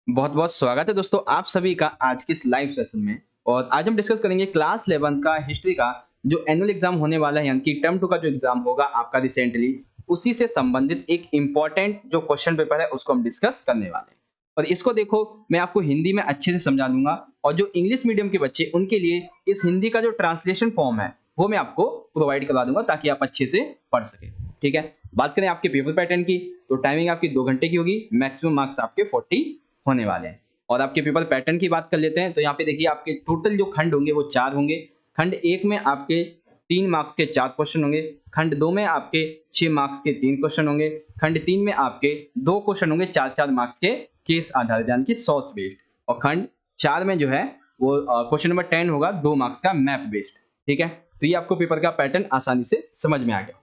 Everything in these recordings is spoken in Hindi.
बहुत बहुत स्वागत है दोस्तों आप सभी का आज के इस लाइव सेशन में। और आज हम डिस्कस करेंगे क्लास 11 का हिस्ट्री का जो एनुअल एग्जाम होने वाला है, यानी कि टर्म 2 का जो एग्जाम होगा आपका रिसेंटली, उसी से संबंधित एक इम्पॉर्टेंट जो क्वेश्चन पेपर है उसको हम डिस्कस करने वाले हैं। और इसको देखो, मैं आपको हिंदी में अच्छे से समझा दूंगा, और जो इंग्लिश मीडियम के बच्चे उनके लिए इस हिंदी का जो ट्रांसलेशन फॉर्म है वो मैं आपको प्रोवाइड करवा दूंगा ताकि आप अच्छे से पढ़ सके। ठीक है, बात करें आपके पेपर पैटर्न की, तो टाइमिंग आपकी 2 घंटे की होगी, मैक्सिमम मार्क्स आपके 40 होने वाले हैं। और आपके पेपर पैटर्न की बात कर लेते हैं, तो यहाँ पे देखिए आपके टोटल जो खंड होंगे वो 4 होंगे। खंड 1 में आपके 3 मार्क्स के 4 क्वेश्चन होंगे। खंड 2 में आपके 6 मार्क्स के 3 क्वेश्चन होंगे। खंड 3 में आपके 2 क्वेश्चन होंगे 4-4 मार्क्स के केस आधारित, यानी कि सोर्स बेस्ड। और खंड 4 में जो है वो क्वेश्चन नंबर 10 होगा 2 मार्क्स का मैप बेस्ड। ठीक है, तो ये आपको पेपर का पैटर्न आसानी से समझ में आ गया।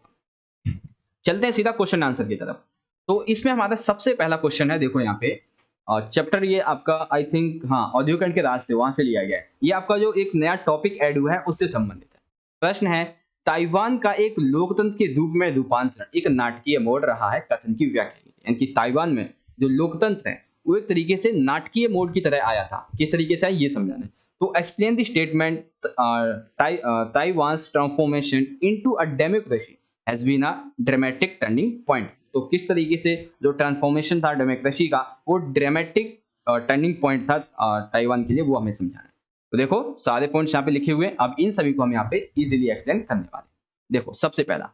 चलते हैं सीधा क्वेश्चन आंसर की तरफ। तो इसमें हमारा सबसे पहला क्वेश्चन है, देखो यहाँ पे चैप्टर ये आपका आई थिंक, हाँ, औद्योगिकरण के रास्ते वहां से लिया गया है। ये आपका जो एक नया टॉपिक ऐड हुआ है उससे संबंधित है। प्रश्न है, ताइवान का एक लोकतंत्र के रूप में रूपांतरण एक नाटकीय मोड़ रहा है, कथन की व्याख्या कीजिए। यानी कि ताइवान में जो लोकतंत्र है वो एक तरीके से नाटकीय मोड़ की तरह आया था। किस तरीके से आया ये समझाना है। तो explain the statement Taiwan's transformation into a democracy has been a dramatic turning point. तो किस तरीके से जो ट्रांसफॉर्मेशन था डेमोक्रेसी का वो ड्रामेटिक टर्निंग पॉइंट था ताइवान के लिए, वो हमें समझाना है। तो देखो सारे पॉइंट्स यहाँ पे लिखे हुए हैं, अब इन सभी को हम यहाँ पे इजीली एक्सप्लेन करने वाले हैं। देखो सबसे पहला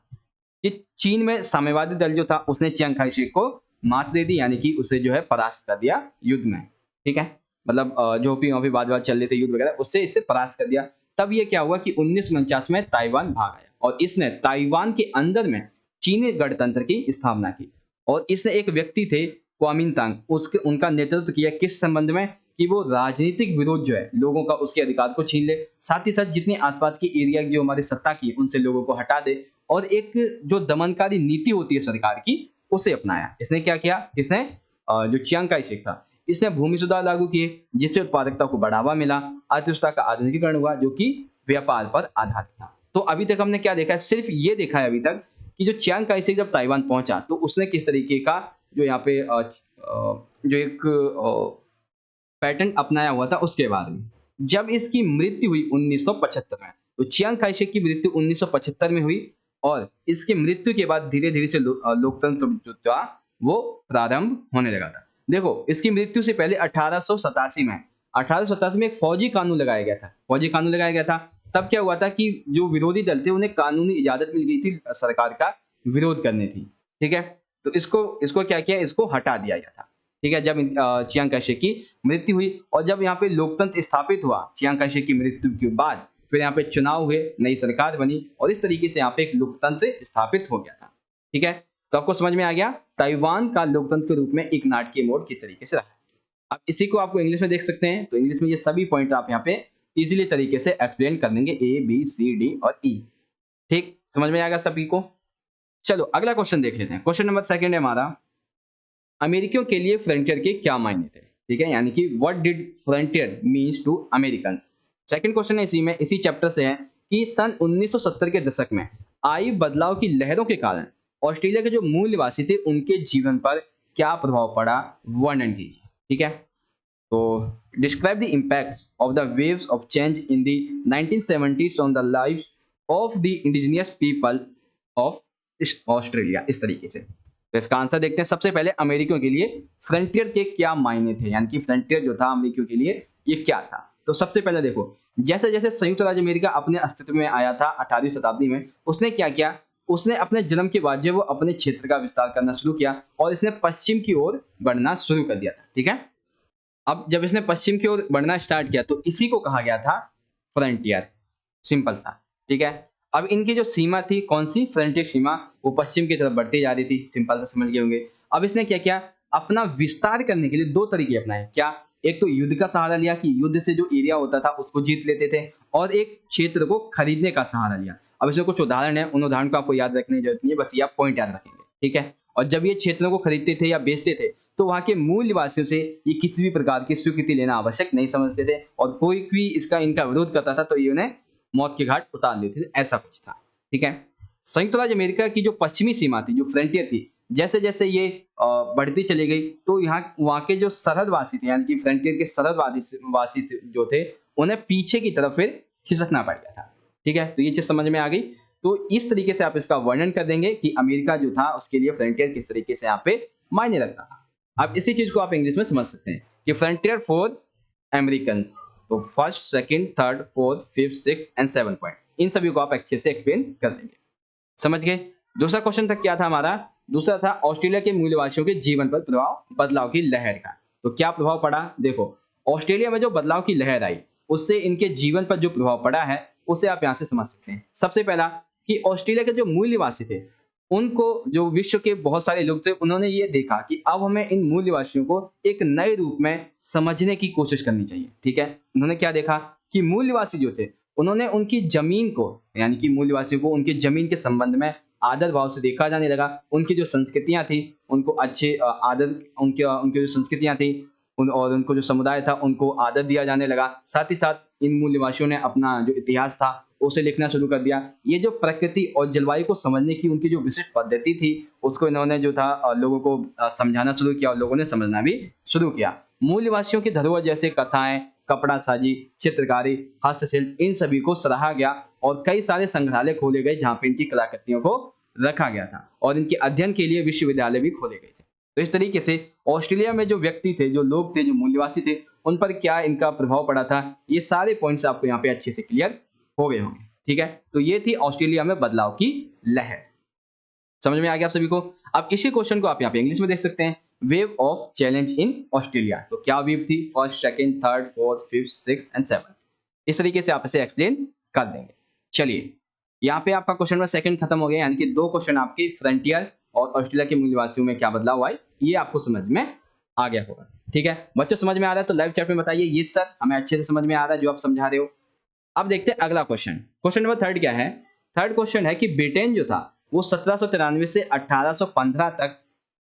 कि चीन में साम्यवादी दल जो था उसने चियांग काई शेक को मात दे दी, यानी कि उसे जो है परास्त कर दिया युद्ध में। ठीक है, मतलब जो भी वहाँ पे वाद चल रहे थे युद्ध वगैरह, उससे इसे परास्त कर दिया। तब ये क्या हुआ कि 1949 में ताइवान भाग आया और इसने ताइवान के अंदर में चीनी गणतंत्र की स्थापना की। और इसने एक व्यक्ति थे क्वामिंतांग, उसके उनका नेतृत्व किया किस संबंध में, कि वो राजनीतिक विरोध जो है लोगों का उसके अधिकार को छीन ले, साथ ही साथ जितनी आसपास की एरिया जो हमारी सत्ता की उनसे लोगों को हटा दे, और एक जो दमनकारी नीति होती है सरकार की उसे अपनाया। इसने क्या किया, इसने जो चियांग काई शेक था इसने भूमि सुधार लागू किए, जिससे उत्पादकता को बढ़ावा मिला, अर्थव्यवस्था का आधुनिकीकरण हुआ जो कि व्यापार पर आधारित था। तो अभी तक हमने क्या देखा है, सिर्फ ये देखा है अभी तक कि जो चियांग काई शेक जब ताइवान पहुंचा तो उसने किस तरीके का जो यहाँ पे जो एक पैटर्न अपनाया हुआ था उसके बारे में। जब इसकी मृत्यु हुई 1975 में, तो चियांग काई शेक की मृत्यु 1975 में हुई, और इसकी मृत्यु के बाद धीरे धीरे से लोकतंत्र जो था वो प्रारंभ होने लगा था। देखो इसकी मृत्यु से पहले 1887 में एक फौजी कानून लगाया गया था। फौजी कानून लगाया गया था, तब क्या हुआ था कि जो विरोधी दल थे उन्हें कानूनी इजाजत मिल गई थी सरकार का विरोध करने थी। ठीक है, तो इसको इसको क्या किया, इसको हटा दिया गया था। ठीक है, जब चियांग काई शेक की मृत्यु हुई और जब यहाँ पे लोकतंत्र स्थापित हुआ चियांग काई शेक की मृत्यु के बाद, फिर यहाँ पे चुनाव हुए, नई सरकार बनी और इस तरीके से यहाँ पे एक लोकतंत्र स्थापित हो गया था। ठीक है, तो आपको समझ में आ गया ताइवान का लोकतंत्र के रूप में एक नाटकीय मोड़ किस तरीके से रहा। अब इसी को आपको इंग्लिश में देख सकते हैं, तो इंग्लिश में ये सभी पॉइंट आप यहाँ पे इजीली तरीके से एक्सप्लेन कर देंगे, ए बी सी डी और ई। ठीक, समझ में आएगा सभी को। चलो अगला क्वेश्चन देख लेते हैं। क्वेश्चन नंबर 2 है हमारा, अमेरिकियों के लिए फ्रंटियर के क्या मायने थे। ठीक है, यानी कि what did frontier means to Americans. Second question है इसी चैप्टर से है कि सन 1970 के दशक में आई बदलाव की लहरों के कारण ऑस्ट्रेलिया के जो मूल निवासी थे उनके जीवन पर क्या प्रभाव पड़ा, वर्णन कीजिए। ठीक है, तो describe the impact of the waves of change in the 1970s on the lives of the indigenous people of Australia. इस तरीके से तो इसका आंसर देखते हैं। सबसे पहले अमेरिकियों के लिए फ्रंटियर के क्या मायने थे, यानी कि फ्रंटियर जो था अमेरिकियों के लिए ये क्या था। तो सबसे पहले देखो, जैसे जैसे संयुक्त राज्य अमेरिका अपने अस्तित्व में आया था 18वीं शताब्दी में, उसने क्या किया, उसने अपने जन्म के बाद जो वो अपने क्षेत्र का विस्तार करना शुरू किया और इसने पश्चिम की ओर बढ़ना शुरू कर दिया था। ठीक है, अब जब इसने पश्चिम की ओर बढ़ना स्टार्ट किया तो इसी को कहा गया था फ्रंटियर, सिंपल सा। ठीक है, अब इनकी जो सीमा थी, कौन सी, फ्रंटियर सीमा, वो पश्चिम की तरफ बढ़ती जा रही थी, सिंपल सा समझ गए होंगे। अब इसने क्या किया, अपना विस्तार करने के लिए 2 तरीके अपनाए। क्या, एक तो युद्ध का सहारा लिया कि युद्ध से जो एरिया होता था उसको जीत लेते थे, और एक क्षेत्र को खरीदने का सहारा लिया। अब इसमें कुछ उदाहरण है, उन उदाहरण को आपको याद रखने की जरूरत नहीं है, बस ये आप पॉइंट याद रखेंगे। ठीक है, और जब ये क्षेत्रों को खरीदते थे या बेचते थे तो वहां के मूल निवासियों से ये किसी भी प्रकार की स्वीकृति लेना आवश्यक नहीं समझते थे, और कोई भी इसका इनका विरोध करता था तो ये उन्हें मौत के घाट उतार देते थे, ऐसा कुछ था। ठीक है, संयुक्त राज्य अमेरिका की जो पश्चिमी सीमा थी, जो फ्रंटियर थी, जैसे जैसे ये बढ़ती चली गई तो यहाँ वहाँ के जो सरहदवासी थे यानी कि फ्रंटियर के सरहदवासी जो थे उन्हें पीछे की तरफ फिर खिसकना पड़ गया था। ठीक है, तो ये चीज समझ में आ गई। तो इस तरीके से आप इसका वर्णन कर देंगे कि अमेरिका जो था उसके लिए फ्रंटियर किस तरीके से यहाँ पे मायने रखता था। अब इसी चीज को आप इंग्लिश में समझ सकते हैं कि फ्रंटियर फॉर अमेरिकन, तो first, second, third, fourth, fifth, six and 7 point, इन सभी को आप अच्छे से एक्सप्लेन कर देंगे। समझ गए। दूसरा क्वेश्चन था क्या था हमारा, दूसरा था ऑस्ट्रेलिया के मूलवासियों के जीवन पर प्रभाव, बदलाव की लहर का। तो क्या प्रभाव पड़ा, देखो ऑस्ट्रेलिया में जो बदलाव की लहर आई उससे इनके जीवन पर जो प्रभाव पड़ा है उसे आप यहां से समझ सकते हैं। सबसे पहला कि ऑस्ट्रेलिया के जो मूल निवासी थे उनको, जो विश्व के बहुत सारे लोग थे, उन्होंने ये देखा कि अब हमें इन मूल निवासियों को एक नए रूप में समझने की कोशिश करनी चाहिए। ठीक है, उन्होंने क्या देखा कि मूल निवासी जो थे उन्होंने उनकी जमीन को, यानी कि मूल निवासियों को उनकी जमीन के संबंध में आदर भाव से देखा जाने लगा। उनकी जो संस्कृतियां थी उनको अच्छे आदर, उनके जो संस्कृतियां थी और उनको जो समुदाय था उनको आदर दिया जाने लगा। साथ ही साथ इन मूल निवासियों ने अपना जो इतिहास था उसे लिखना शुरू कर दिया। ये जो प्रकृति और जलवायु को समझने की उनकी जो विशिष्ट पद्धति थी उसको इन्होंने जो था लोगों को समझाना शुरू किया और लोगों ने समझना भी शुरू किया। मूल निवासियों की धरोहर जैसे कथाएं, कपड़ा साजी, चित्रकारी, हस्तशिल्प, इन सभी को सराहा गया और कई सारे संग्रहालय खोले गए जहाँ पे इनकी कलाकृतियों को रखा गया था और इनके अध्ययन के लिए विश्वविद्यालय भी खोले गए थे। तो इस तरीके से ऑस्ट्रेलिया में जो व्यक्ति थे, जो लोग थे, जो मूल निवासी थे, उन पर क्या इनका प्रभाव पड़ा था, ये सारे पॉइंट्स आपको यहाँ पे अच्छे से क्लियर हो गए होंगे। ठीक है, तो ये थी ऑस्ट्रेलिया में बदलाव की लहर। समझ में आ गया आप सभी को। अब इसी क्वेश्चन को आप यहाँ पे इंग्लिश में देख सकते हैं, wave of challenge in Australia. तो क्या वेव थी, first, second, third, fourth, fifth, six and 7। इस तरीके से आप इसे एक्सप्लेन कर देंगे। चलिए, यहाँ पे आपका क्वेश्चन नंबर सेकंड खत्म हो गया, यानी कि 2 क्वेश्चन आपके फ्रंटियर और ऑस्ट्रेलिया के मूल निवासियों में क्या बदलाव आए ये आपको समझ में आ गया होगा। ठीक है बच्चों, समझ में आ रहा है तो लाइव चैट में बताइए ये सर हमें अच्छे से समझ में आ रहा है जो आप समझा रहे हो। अब देखते हैं अगला क्वेश्चन। क्वेश्चन नंबर 3 क्या है, थर्ड क्वेश्चन है कि ब्रिटेन जो था वो 1793 से 1815 तक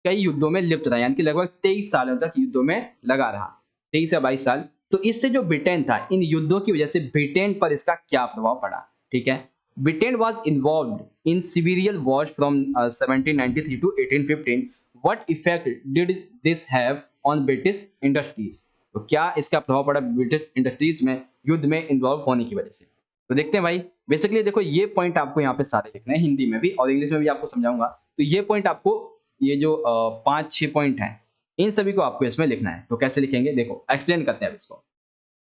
कई युद्धों में लिप्त रहा, यानी कि लगभग 23 सालों तक युद्धों में लगा रहा, 23 या 22 साल। तो इससे जो ब्रिटेन था, इन युद्धों की वजह से ब्रिटेन पर इसका क्या प्रभाव पड़ा। ठीक है, Britain was involved in civilian wars from 1793 to 1815। What effect did this have on British industries. तो क्या इसका प्रभाव पड़ा ब्रिटिश इंडस्ट्रीज में युद्ध में इन्वॉल्व होने की वजह से। तो देखते हैं भाई, बेसिकली देखो ये पॉइंट आपको यहाँ पे सारे लिखने हैं, हिंदी में भी और इंग्लिश में भी आपको समझाऊंगा। तो ये पॉइंट आपको, ये जो 5-6 पॉइंट हैं, इन सभी को आपको इसमें लिखना है। तो कैसे लिखेंगे, देखो एक्सप्लेन करते हैं अब इसको।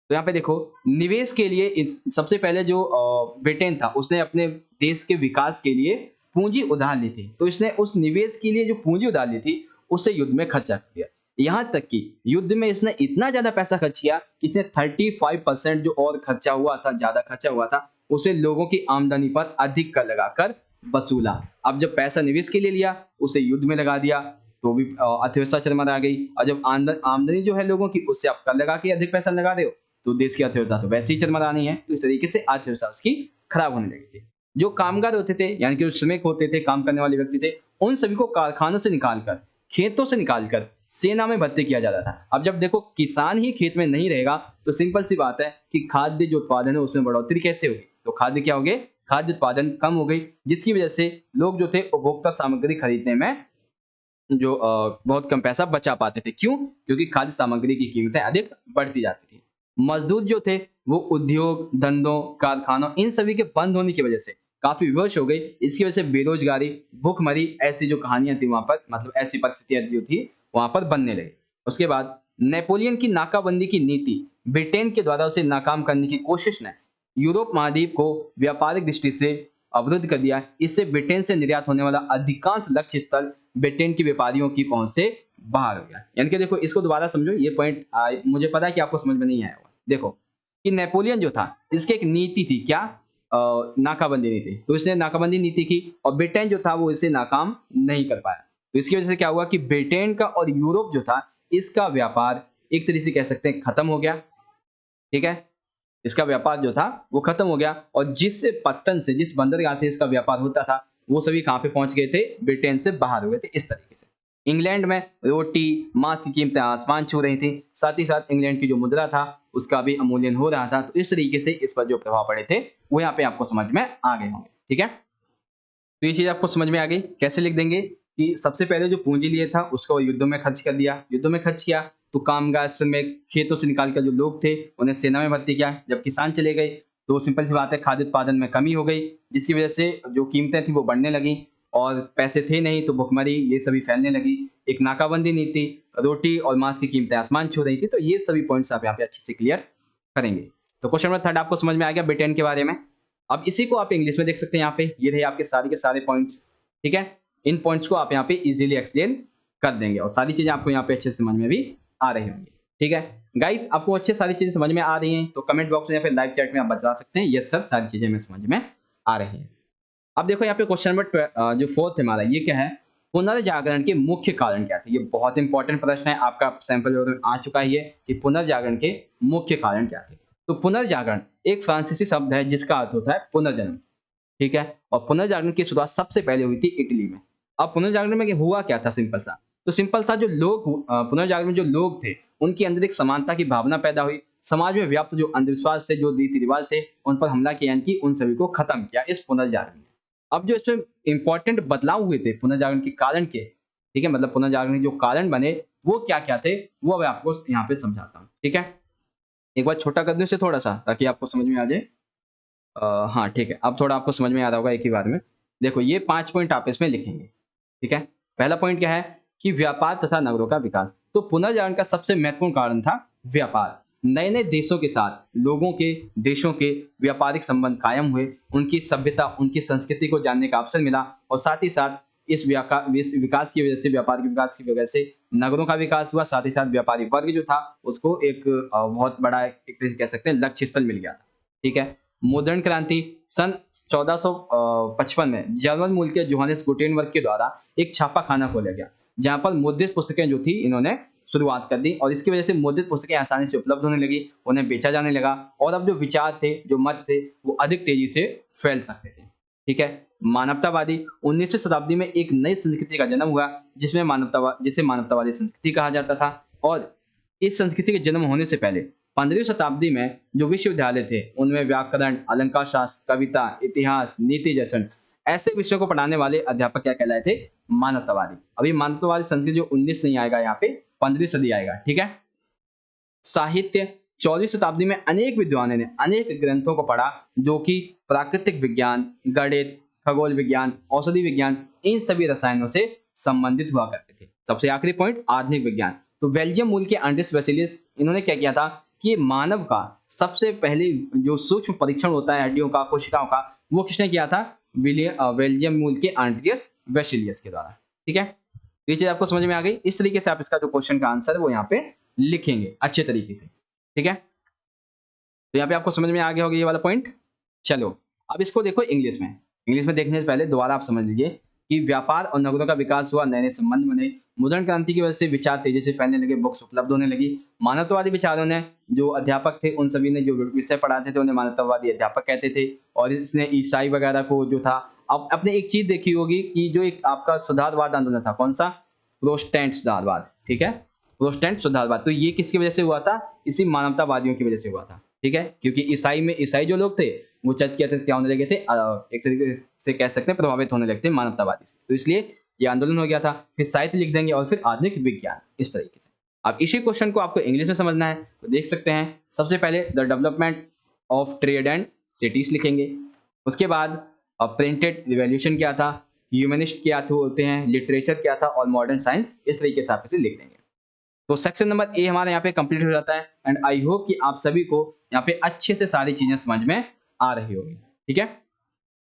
तो यहाँ पे देखो, निवेश के लिए सबसे पहले जो ब्रिटेन था उसने अपने देश के विकास के लिए पूंजी उधार ली थी। तो इसने उस निवेश के लिए जो पूंजी उधार ली थी उसे युद्ध में खर्चा कर दिया। यहाँ तक कि युद्ध में इसने इतना ज्यादा पैसा खर्च किया कि इसने 35% जो और खर्चा हुआ था, ज्यादा खर्चा हुआ था, उसे लोगों की आमदनी पर अधिक कर लगाकर वसूला। अब जब पैसा निवेश के लिए लिया उसे युद्ध में लगा दिया तो भी अर्थव्यवस्था चरमरा गई। और जब आमदनी जो है लोगों की उससे आप कर लगा के अधिक पैसा लगा रहे हो तो देश की अर्थव्यवस्था तो वैसे ही चरमरानी है। तो इस तरीके से अर्थव्यवस्था उसकी खराब होने लगी थी। जो कामगार होते थे, यानी कि जो श्रमिक होते थे, काम करने वाले व्यक्ति थे, उन सभी को कारखानों से निकालकर, खेतों से निकालकर सेना में भर्ती किया जाता था। अब जब देखो किसान ही खेत में नहीं रहेगा तो सिंपल सी बात है कि खाद्य जो उत्पादन है उसमें बढ़ोतरी कैसे होगी। तो खाद्य क्या हो गए, खाद्य उत्पादन कम हो गई, जिसकी वजह से लोग जो थे उपभोक्ता सामग्री खरीदने में जो बहुत कम पैसा बचा पाते थे। क्यों, क्योंकि खाद्य सामग्री की कीमतें अधिक बढ़ती जाती थी। मजदूर जो थे वो उद्योग धंधों, कारखानों, इन सभी के बंद होने की वजह से काफी विवश हो गई। इसकी वजह से बेरोजगारी, भूखमरी, ऐसी जो कहानियां थी वहां पर, मतलब ऐसी परिस्थितियां जो थी वहां पर बनने लगी। उसके बाद नेपोलियन की नाकाबंदी की नीति, ब्रिटेन के द्वारा उसे नाकाम करने की कोशिश ने यूरोप महाद्वीप को व्यापारिक दृष्टि से अवरुद्ध कर दिया। इससे ब्रिटेन से निर्यात होने वाला अधिकांश लक्ष्य स्थल ब्रिटेन के व्यापारियों की पहुंच से बाहर हो गया। यानी कि देखो, इसको दोबारा समझो, ये पॉइंट मुझे पता है कि आपको समझ में नहीं आया होगा। देखो कि नेपोलियन जो था इसकी एक नीति थी, क्या, नाकाबंदी नीति। तो इसने नाकाबंदी नीति की और ब्रिटेन जो था वो इसे नाकाम नहीं कर पाया। तो इसकी वजह से क्या हुआ कि ब्रिटेन का और यूरोप जो था इसका व्यापार एक तरीके से कह सकते हैं खत्म हो गया। ठीक है, इसका व्यापार जो था वो खत्म हो गया और जिस पत्तन से, जिस बंदरगाह से इसका व्यापार होता था वो सभी कहां पे पहुंच गए थे, ब्रिटेन से बाहर हो गए थे। इस तरीके से इंग्लैंड में रोटी मांस की कीमतें आसमान छू रही थी, साथ ही साथ इंग्लैंड की जो मुद्रा था उसका भी अमूल्यन हो रहा था। तो इस तरीके से इस पर जो प्रभाव पड़े थे वो यहाँ पे आपको समझ में आ गए होंगे। ठीक है, तो ये चीज आपको समझ में आ गई। कैसे लिख देंगे, कि सबसे पहले जो पूंजी लिए था उसको युद्धों में खर्च कर दिया, युद्धों में खर्च किया तो कामगार श्रमिक खेतों से निकाल कर जो लोग थे उन्हें सेना में भर्ती किया। जब किसान चले गए तो सिंपल सी बात है खाद्य उत्पादन में कमी हो गई, जिसकी वजह से जो कीमतें थी वो बढ़ने लगी और पैसे थे नहीं तो भुखमरी ये सभी फैलने लगी। एक नाकाबंदी नीति, रोटी और मांस की कीमतें आसमान छू रही थी। तो ये सभी पॉइंट्स आप यहाँ पे अच्छे से क्लियर करेंगे। तो क्वेश्चन नंबर 3 आपको समझ में आ गया ब्रिटेन के बारे में। अब इसी को आप इंग्लिश में देख सकते हैं यहाँ पे, ये रहे आपके सारे के सारे पॉइंट्स। ठीक है, इन पॉइंट्स को आप यहाँ पे इजीली एक्सप्लेन कर देंगे और सारी चीजें आपको यहाँ पे अच्छे से समझ में भी आ रही होंगी। ठीक है गाइस, आपको अच्छे सारी चीजें समझ में आ रही हैं तो कमेंट बॉक्स में या फिर लाइव चैट में आप बता सकते हैं यस सर सारी चीजें में समझ में आ रही हैं। अब देखो यहाँ पे क्वेश्चन नंबर जो 4 हमारा ये क्या है, पुनर्जागरण के मुख्य कारण क्या थे। ये बहुत इंपॉर्टेंट प्रश्न है, आपका सैंपल पेपर में आ चुका है ये कि पुनर्जागरण के मुख्य कारण क्या थे। तो पुनर्जागरण एक फ्रांसीसी शब्द है जिसका अर्थ होता है पुनर्जन्म। ठीक है, और पुनर्जागरण की शुरुआत सबसे पहले हुई थी इटली में। अब पुनर्जागरण में हुआ क्या था, सिंपल सा, तो सिंपल सा जो लोग पुनर्जागरण में जो लोग थे उनके अंदर एक समानता की भावना पैदा हुई। समाज में व्याप्त जो अंधविश्वास थे, जो रीति रिवाज थे, उन पर हमला किया, यानी कि उन सभी को खत्म किया इस पुनर्जागरण ने। अब जो इसमें इंपॉर्टेंट बदलाव हुए थे पुनर्जागरण के कारण के, ठीक है, मतलब पुनर्जागरण के जो कारण बने वो क्या क्या थे वो मैं आपको यहाँ पे समझाता हूँ। ठीक है, एक बार छोटा कर दूं इसे थोड़ा सा ताकि आपको समझ में आ जाए। हाँ ठीक है, अब थोड़ा आपको समझ में आ रहा होगा एक ही बार में। देखो ये 5 पॉइंट आप इसमें लिखेंगे। ठीक है, पहला पॉइंट क्या है कि व्यापार तथा नगरों का विकास। तो पुनर्जागरण का सबसे महत्वपूर्ण कारण था व्यापार। नए नए देशों के साथ लोगों के, देशों के व्यापारिक संबंध कायम हुए, उनकी सभ्यता, उनकी संस्कृति को जानने का अवसर मिला और साथ ही साथ इस विकास की वजह से, व्यापार के विकास की वजह से नगरों का विकास हुआ। साथ ही साथ व्यापारी वर्ग जो था उसको एक बहुत बड़ा एक तरह से कह सकते हैं लक्ष्य स्थल मिल गया था। ठीक है, मॉडर्न क्रांति सन 1455 में जर्मन मूल के जोहानिस गुटेनबर्ग के द्वारा एक छापा खाना खोला गया जहां पर मुद्रित पुस्तकें जो थी इन्होंने शुरुआत कर दी और इसकी वजह से मुद्रित पुस्तकें आसानी से उपलब्ध होने लगी, उन्हें बेचा जाने लगा और अब जो विचार थे, जो मत थे, वो अधिक तेजी से फैल सकते थे। ठीक है, मानवतावादी 19वीं शताब्दी में एक नई संस्कृति का जन्म हुआ जिसे मानवतावादी संस्कृति कहा जाता था। और इस संस्कृति के जन्म होने से पहले 15वीं शताब्दी में जो विश्वविद्यालय थे उनमें व्याकरण, अलंकार शास्त्र, कविता, इतिहास, नीति दर्शन ऐसे विषयों को पढ़ाने वाले अध्यापक क्या कहलाए थे, मानवतावादी। अभी मानवतावादी संस्कृति जो 19 नहीं आएगा, यहाँ पे 15वीं सदी आएगा। ठीक है, साहित्य 14वीं शताब्दी में अनेक विद्वानों ने अनेक ग्रंथों को पढ़ा जो कि प्राकृतिक विज्ञान, गणित, खगोल विज्ञान, औषधि विज्ञान, इन सभी रसायनों से संबंधित हुआ करते थे। सबसे आखिरी पॉइंट, आधुनिक विज्ञान। तो बेल्जियम मूल के अंड्रेस वेसिलियस, इन्होंने क्या किया था कि मानव का सबसे पहले जो सूक्ष्म परीक्षण होता है हड्डियों का, कोशिकाओं का, वो किसने किया था, बेल्जियम मूल के आंड्रियस वेसिलियस के द्वारा। ठीक है, ये चीज आपको समझ में आ गई। इस तरीके से आप इसका जो क्वेश्चन का आंसर है वो यहाँ पे लिखेंगे अच्छे तरीके से। ठीक है, तो यहाँ पे आपको समझ में आ गया होगा ये वाला पॉइंट। चलो अब इसको देखो इंग्लिश में। इंग्लिश में देखने से पहले दोबारा आप समझ लीजिए कि व्यापार और नगरों का विकास हुआ, नए नए संबंध बने, मॉडर्न क्रांति की वजह से विचार तेजी से फैलने लगे, बुक्स उपलब्ध होने लगी। मानवतावादी विचारों ने, जो अध्यापक थे उन सभी ने जो विषय पढ़ाते थे उन्हें मानवतावादी अध्यापक कहते थे। और इसने ईसाई वगैरह को जो था, अब आपने एक चीज देखी होगी कि जो एक आपका सुधारवाद आंदोलन था, कौन सा, प्रोटेस्टेंट सुधारवाद। ठीक है, प्रोटेस्टेंट सुधारवाद, तो ये किसकी वजह से हुआ था, इसी मानवतावादियों की वजह से हुआ था। ठीक है, क्योंकि ईसाई जो लोग थे वो चर्च के अतिरिक्त क्या होने लगे थे, एक तरीके से कह सकते हैं प्रभावित होने लगते हैं मानवतावादी से, तो इसलिए ये आंदोलन हो गया था। फिर साहित्य लिख देंगे और फिर आधुनिक विज्ञान, इस तरीके से। अब इसी क्वेश्चन को आपको इंग्लिश में समझना है तो देख सकते हैं। सबसे पहले the development of trade and cities लिखेंगे। उसके बाद प्रिंटेड रिवॉल्यूशन क्या था, ह्यूमनिस्ट क्या होते हैं, लिटरेचर क्या था और मॉडर्न साइंस, इस तरीके से आप इसे लिख देंगे। तो सेक्शन नंबर ए हमारा यहाँ पे कंप्लीट हो जाता है एंड आई होप कि आप सभी को यहाँ पे अच्छे से सारी चीजें समझ में आ रही होगी। ठीक है,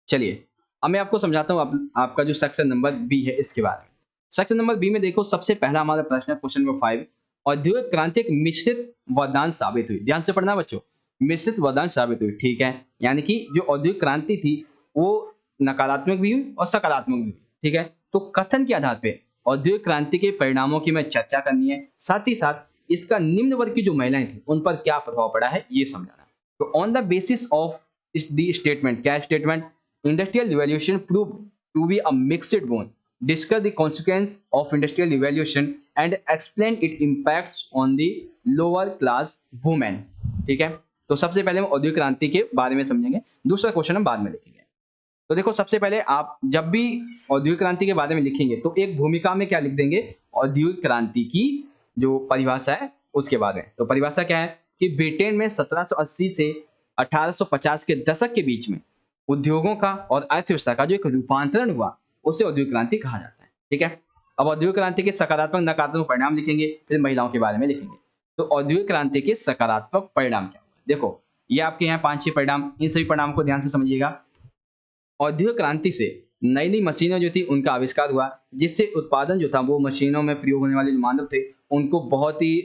चलिए अब मैं आपको समझाता हूँ आपका जो सेक्शन नंबर बी है इसके बारे में। सेक्शन नंबर बी में देखो सबसे पहला हमारा प्रश्न है क्वेश्चन नंबर 5, औद्योगिक क्रांति एक मिश्रित वरदान साबित हुई। ध्यान से पढ़ना बच्चों, मिश्रित वरदान साबित हुई। ठीक है, यानी कि जो औद्योगिक क्रांति थी वो नकारात्मक भी हुई और सकारात्मक भी हुई। ठीक है, तो कथन के आधार पर औद्योगिक क्रांति के परिणामों की मैं चर्चा करनी है, साथ ही साथ इसका निम्न वर्ग की जो महिलाएं थी उन पर क्या प्रभाव पड़ा है ये समझाना। तो on the basis of the statement, क्या statement, industrial revolution proved to be a mixed boon, discuss the consequence of industrial revolution and explain it impacts on the lower class women. ठीक है, तो सबसे पहले हम औद्योगिक क्रांति के बारे में समझेंगे, दूसरा क्वेश्चन हम बाद में देखेंगे। तो देखो सबसे पहले आप जब भी औद्योगिक क्रांति के बारे में लिखेंगे तो एक भूमिका में क्या लिख देंगे, औद्योगिक क्रांति की जो परिभाषा है उसके बारे में। तो परिभाषा क्या है कि ब्रिटेन में 1780 से 1850 के दशक के बीच में उद्योगों का और अर्थव्यवस्था का जो एक रूपांतरण हुआ, उसे औद्योगिक क्रांति कहा जाता है। ठीक है? अब औद्योगिक क्रांति के सकारात्मक नकारात्मक परिणाम लिखेंगे, फिर महिलाओं के बारे में लिखेंगे। तो औद्योगिक क्रांति के सकारात्मक परिणाम क्या हुआ? देखो, ये आपके यहाँ 5-6 परिणाम, इन सभी परिणाम को ध्यान से समझिएगा। औद्योगिक क्रांति से नई-नई मशीनें जो थी उनका आविष्कार हुआ, जिससे उत्पादन जो था वो मशीनों में प्रयोग होने वाले जो मानव थे, उनको बहुत ही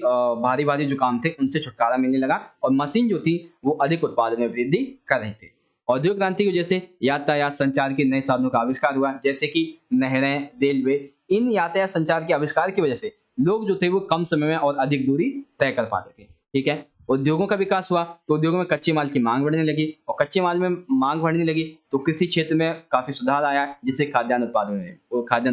भारी-भारी जो काम थे उनसे छुटकारा मिलने लगा और मशीन जो थी वो अधिक उत्पादन में वृद्धि कर रही थी। औद्योगिक क्रांति की वजह से यातायात संचार के नए साधनों का आविष्कार हुआ, जैसे कि नहरें, रेलवे। इन यातायात संचार के आविष्कार की वजह से लोग जो थे वो कम समय में और अधिक दूरी तय कर पाते थे। ठीक है? उद्योगों का विकास हुआ तो उद्योगों में कच्चे माल की मांग बढ़ने लगी और कच्चे माल में मांग बढ़ने लगी तो कृषि क्षेत्र में काफी सुधार आया, जिससे खाद्यान्न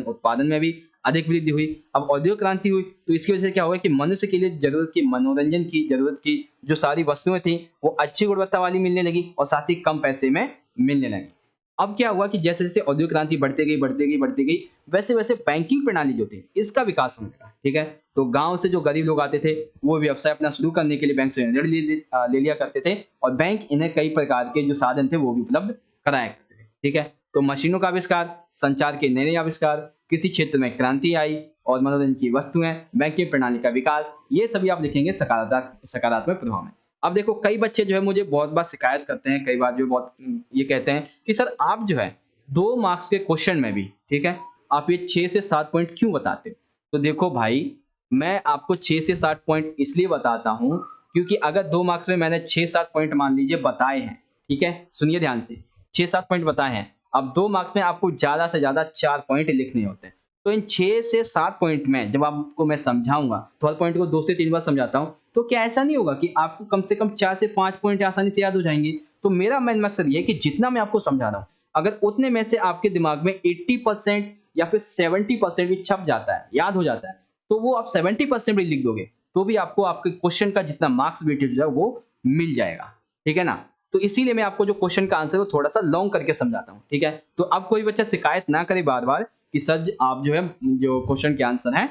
उत्पादन में भी अधिक वृद्धि हुई। अब औद्योगिक क्रांति हुई तो इसकी वजह से क्या हुआ कि मनुष्य के लिए जरूरत की मनोरंजन की जरूरत की जो सारी वस्तुएं थी वो अच्छी गुणवत्ता वाली मिलने लगी और साथ ही कम पैसे में मिलने लगी। अब क्या हुआ कि जैसे जैसे औद्योगिक क्रांति बढ़ती गई वैसे वैसे बैंकिंग प्रणाली जो थी इसका विकास होने लगा। ठीक है? तो गांव से जो गरीब लोग आते थे वो व्यवसाय अपना शुरू करने के लिए बैंक से ऋण ले लिया करते थे और बैंक इन्हें कई प्रकार के जो साधन थे वो भी उपलब्ध कराया करते थे। ठीक है? तो मशीनों का आविष्कार, संचार के नए नए आविष्कार, किसी क्षेत्र में क्रांति आई और मनोरंजन की वस्तुएं, बैंकिंग प्रणाली का विकास, ये सभी आप लिखेंगे सकारात्मक प्रभाव में। अब देखो कई बच्चे जो है मुझे बहुत बार शिकायत करते हैं, कई बार जो बहुत ये कहते हैं कि सर आप जो है 2 मार्क्स के क्वेश्चन में भी, ठीक है, आप ये 6 से 7 पॉइंट क्यों बताते हो? तो देखो भाई, मैं आपको 6 से 7 पॉइंट इसलिए बताता हूँ क्योंकि अगर 2 मार्क्स में मैंने 6-7 पॉइंट मान लीजिए बताए हैं, ठीक है? सुनिए ध्यान से, 6-7 पॉइंट बताए हैं। अब 2 मार्क्स में आपको ज़्यादा से ज़्यादा 4 पॉइंट लिखने होते हैं। तो इन 6 से 7 पॉइंट में जब आपको मैं समझाऊँगा, तो हर पॉइंट को 2 से 3 बार समझाता हूँ, तो क्या ऐसा नहीं होगा कि आपको कम से कम 4 से 5 पॉइंट आसानी से याद हो जाएँगे? तो मेरा मेन मकसद ये है कि जितना मैं आपको समझा रहा हूँ, अगर उतने में से आपके दिमाग में 80% या फिर 70% भी छप जाता है, याद हो जाता है, तो वो आप 70% भी लिख दोगे, तो भी आपको आपके क्वेश्चन का जितना मार्क्स वेटेज हो जाएगा वो मिल जाएगा। ठीक है ना? तो इसीलिए मैं आपको जो क्वेश्चन का आंसर है वो थोड़ा-सा लॉन्ग करके समझाता हूँ। ठीक है? तो अब कोई बच्चा शिकायत ना करे बार-बार कि सर आप जो है जो क्वेश्चन के आंसर हैं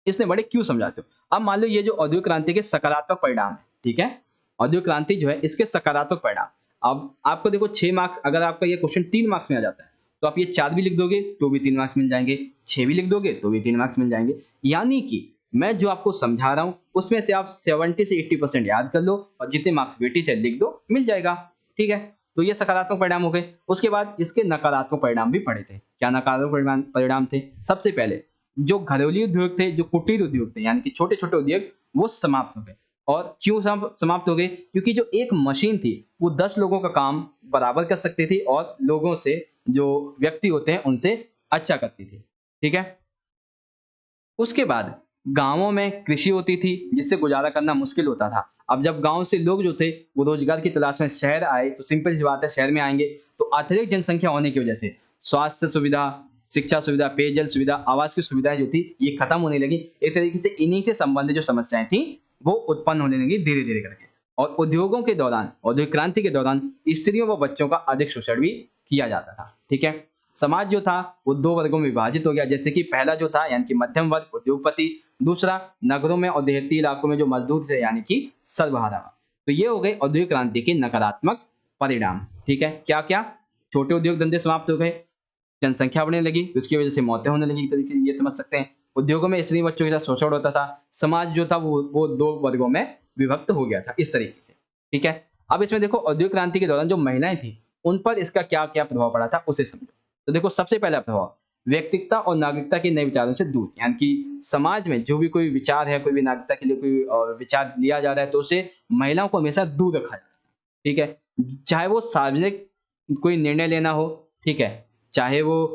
इसने बड़े क्यों समझाते हो? अब मान लो ये जो औद्योगिक क्रांति के सकारात्मक परिणाम है, ठीक है? औद्योगिक क्रांति जो है इसके सकारात्मक परिणाम। अब आपको देखो 6 मार्क्स, अगर आपका ये क्वेश्चन 3 मार्क्स में आ जाता है, तो आप ये 4 भी लिख दोगे तो भी 3 मार्क्स मिल जाएँगे, 6 भी लिख दोगे तो भी 3 मार्क्स मिल जाएँगे। यानी कि मैं जो आपको समझा रहा हूँ उसमें से आप 70 से 80% याद कर लो और जितने मार्क्स वेटेज है लिख दो, मिल जाएगा। ठीक है? तो ये सकारात्मक परिणाम हो गए। उसके बाद इसके नकारात्मक परिणाम भी पड़े थे। क्या नकारात्मक परिणाम थे? सबसे पहले जो घरेलू उद्योग थे, जो कुटीर उद्योग थे, यानी कि छोटे-छोटे उद्योग, वो समाप्त हो गए। और क्यों समाप्त हो गए? क्योंकि जो एक मशीन थी, वो 10 लोगों का काम बराबर कर सकती थी और लोगों से, जो व्यक्ति होते हैं, उनसे अच्छा करती थी। ठीक है? उसके बाद गाँवों में कृषि होती थी, जिससे गुज़ारा करना मुश्किल होता था। अब जब गाँव से लोग जो थे, वो रोज़गार की तलाश में शहर आए, तो सिंपल सी बात है, शहर में आएँगे, तो अत्यधिक जनसंख्या होने की वजह से स्वास्थ्य सुविधा, शिक्षा सुविधा, पेयजल सुविधा, आवास की सुविधाएँ जो थी, ये खत्म होने लगी। एक तरीके से इन्हीं से संबंधित जो समस्याएँ थीं, वो उत्पन्न होने लगी धीरे-धीरे करके। और उद्योगों के दौरान, औद्योगिक क्रांति के दौरान स्त्रियों व बच्चों का अधिक शोषण भी किया जाता था। ठीक है? समाज जो था वो 2 वर्गों में विभाजित हो गया, जैसे कि पहला जो था यानी कि मध्यम वर्ग उद्योगपति, दूसरा नगरों में और देहाती इलाकों में जो मजदूर थे यानी कि सर्वहारा वर्ग। तो ये हो गए औद्योगिक क्रांति के नकारात्मक परिणाम। ठीक है? क्या-क्या? छोटे उद्योग धंधे समाप्त हो गए, जनसंख्या बढ़ने लगी तो इसकी वजह से मौतें होने लगी, एक तरीके से ये समझ सकते हैं। उद्योगों में स्त्री बच्चों के साथ शोषण होता था। समाज जो था वो 2 वर्गों में विभक्त हो गया था इस तरीके से। ठीक है? अब इसमें देखो औद्योगिक क्रांति के दौरान जो महिलाएँ थी, उन पर इसका क्या-क्या प्रभाव पड़ा था उसे समझो। तो देखो सबसे पहला प्रभाव, व्यक्तिगता और नागरिकता के नए विचारों से दूर, यानी कि समाज में जो भी कोई विचार है, कोई भी नागरिकता के लिए कोई विचार लिया जा रहा है तो उसे महिलाओं को हमेशा दूर रखा जाता है। ठीक है? चाहे वो सार्वजनिक कोई निर्णय लेना हो, ठीक है? चाहे वो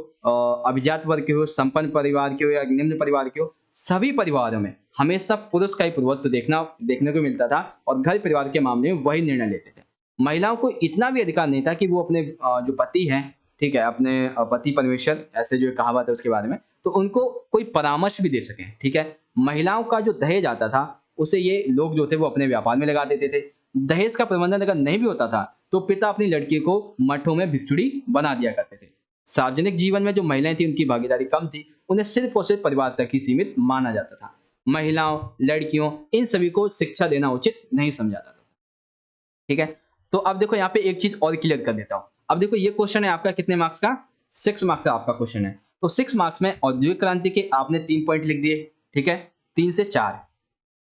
अभिजात वर्ग के हो, संपन्न परिवार के हो या निम्न परिवार के हो, सभी परिवारों में हमेशा पुरुष का ही प्रभुत्व देखने को मिलता था और घर परिवार के मामले में वही निर्णय लेते थे। महिलाओं को इतना भी अधिकार नहीं था कि वो अपने जो पति हैं, ठीक है? अपने पति परमेश्वर, ऐसे जो एक कहावत है उसके बारे में, तो उनको कोई परामर्श भी दे सकें। ठीक है? महिलाओं का जो दहेज आता था, उसे ये लोग जो थे वो अपने व्यापार में लगा देते थे। दहेज का प्रबंधन अगर नहीं भी होता था, तो पिता अपनी लड़की को मठों में भिक्षुड़ी बना दिया करते थे। सार्वजनिक जीवन में जो महिलाएं थी उनकी भागीदारी कम थी, उन्हें सिर्फ और सिर्फ परिवार तक ही सीमित माना जाता था। महिलाओं, लड़कियों, इन सभी को शिक्षा देना उचित नहीं समझा जाता था। ठीक है, तो अब देखो यहाँ पे एक चीज और क्लियर कर देता हूँ। अब देखो ये क्वेश्चन है आपका कितने मार्क्स का, 6 मार्क्स का आपका क्वेश्चन है। तो 6 मार्क्स में औद्योगिक क्रांति के आपने 3 पॉइंट लिख दिए, ठीक है, 3 से 4।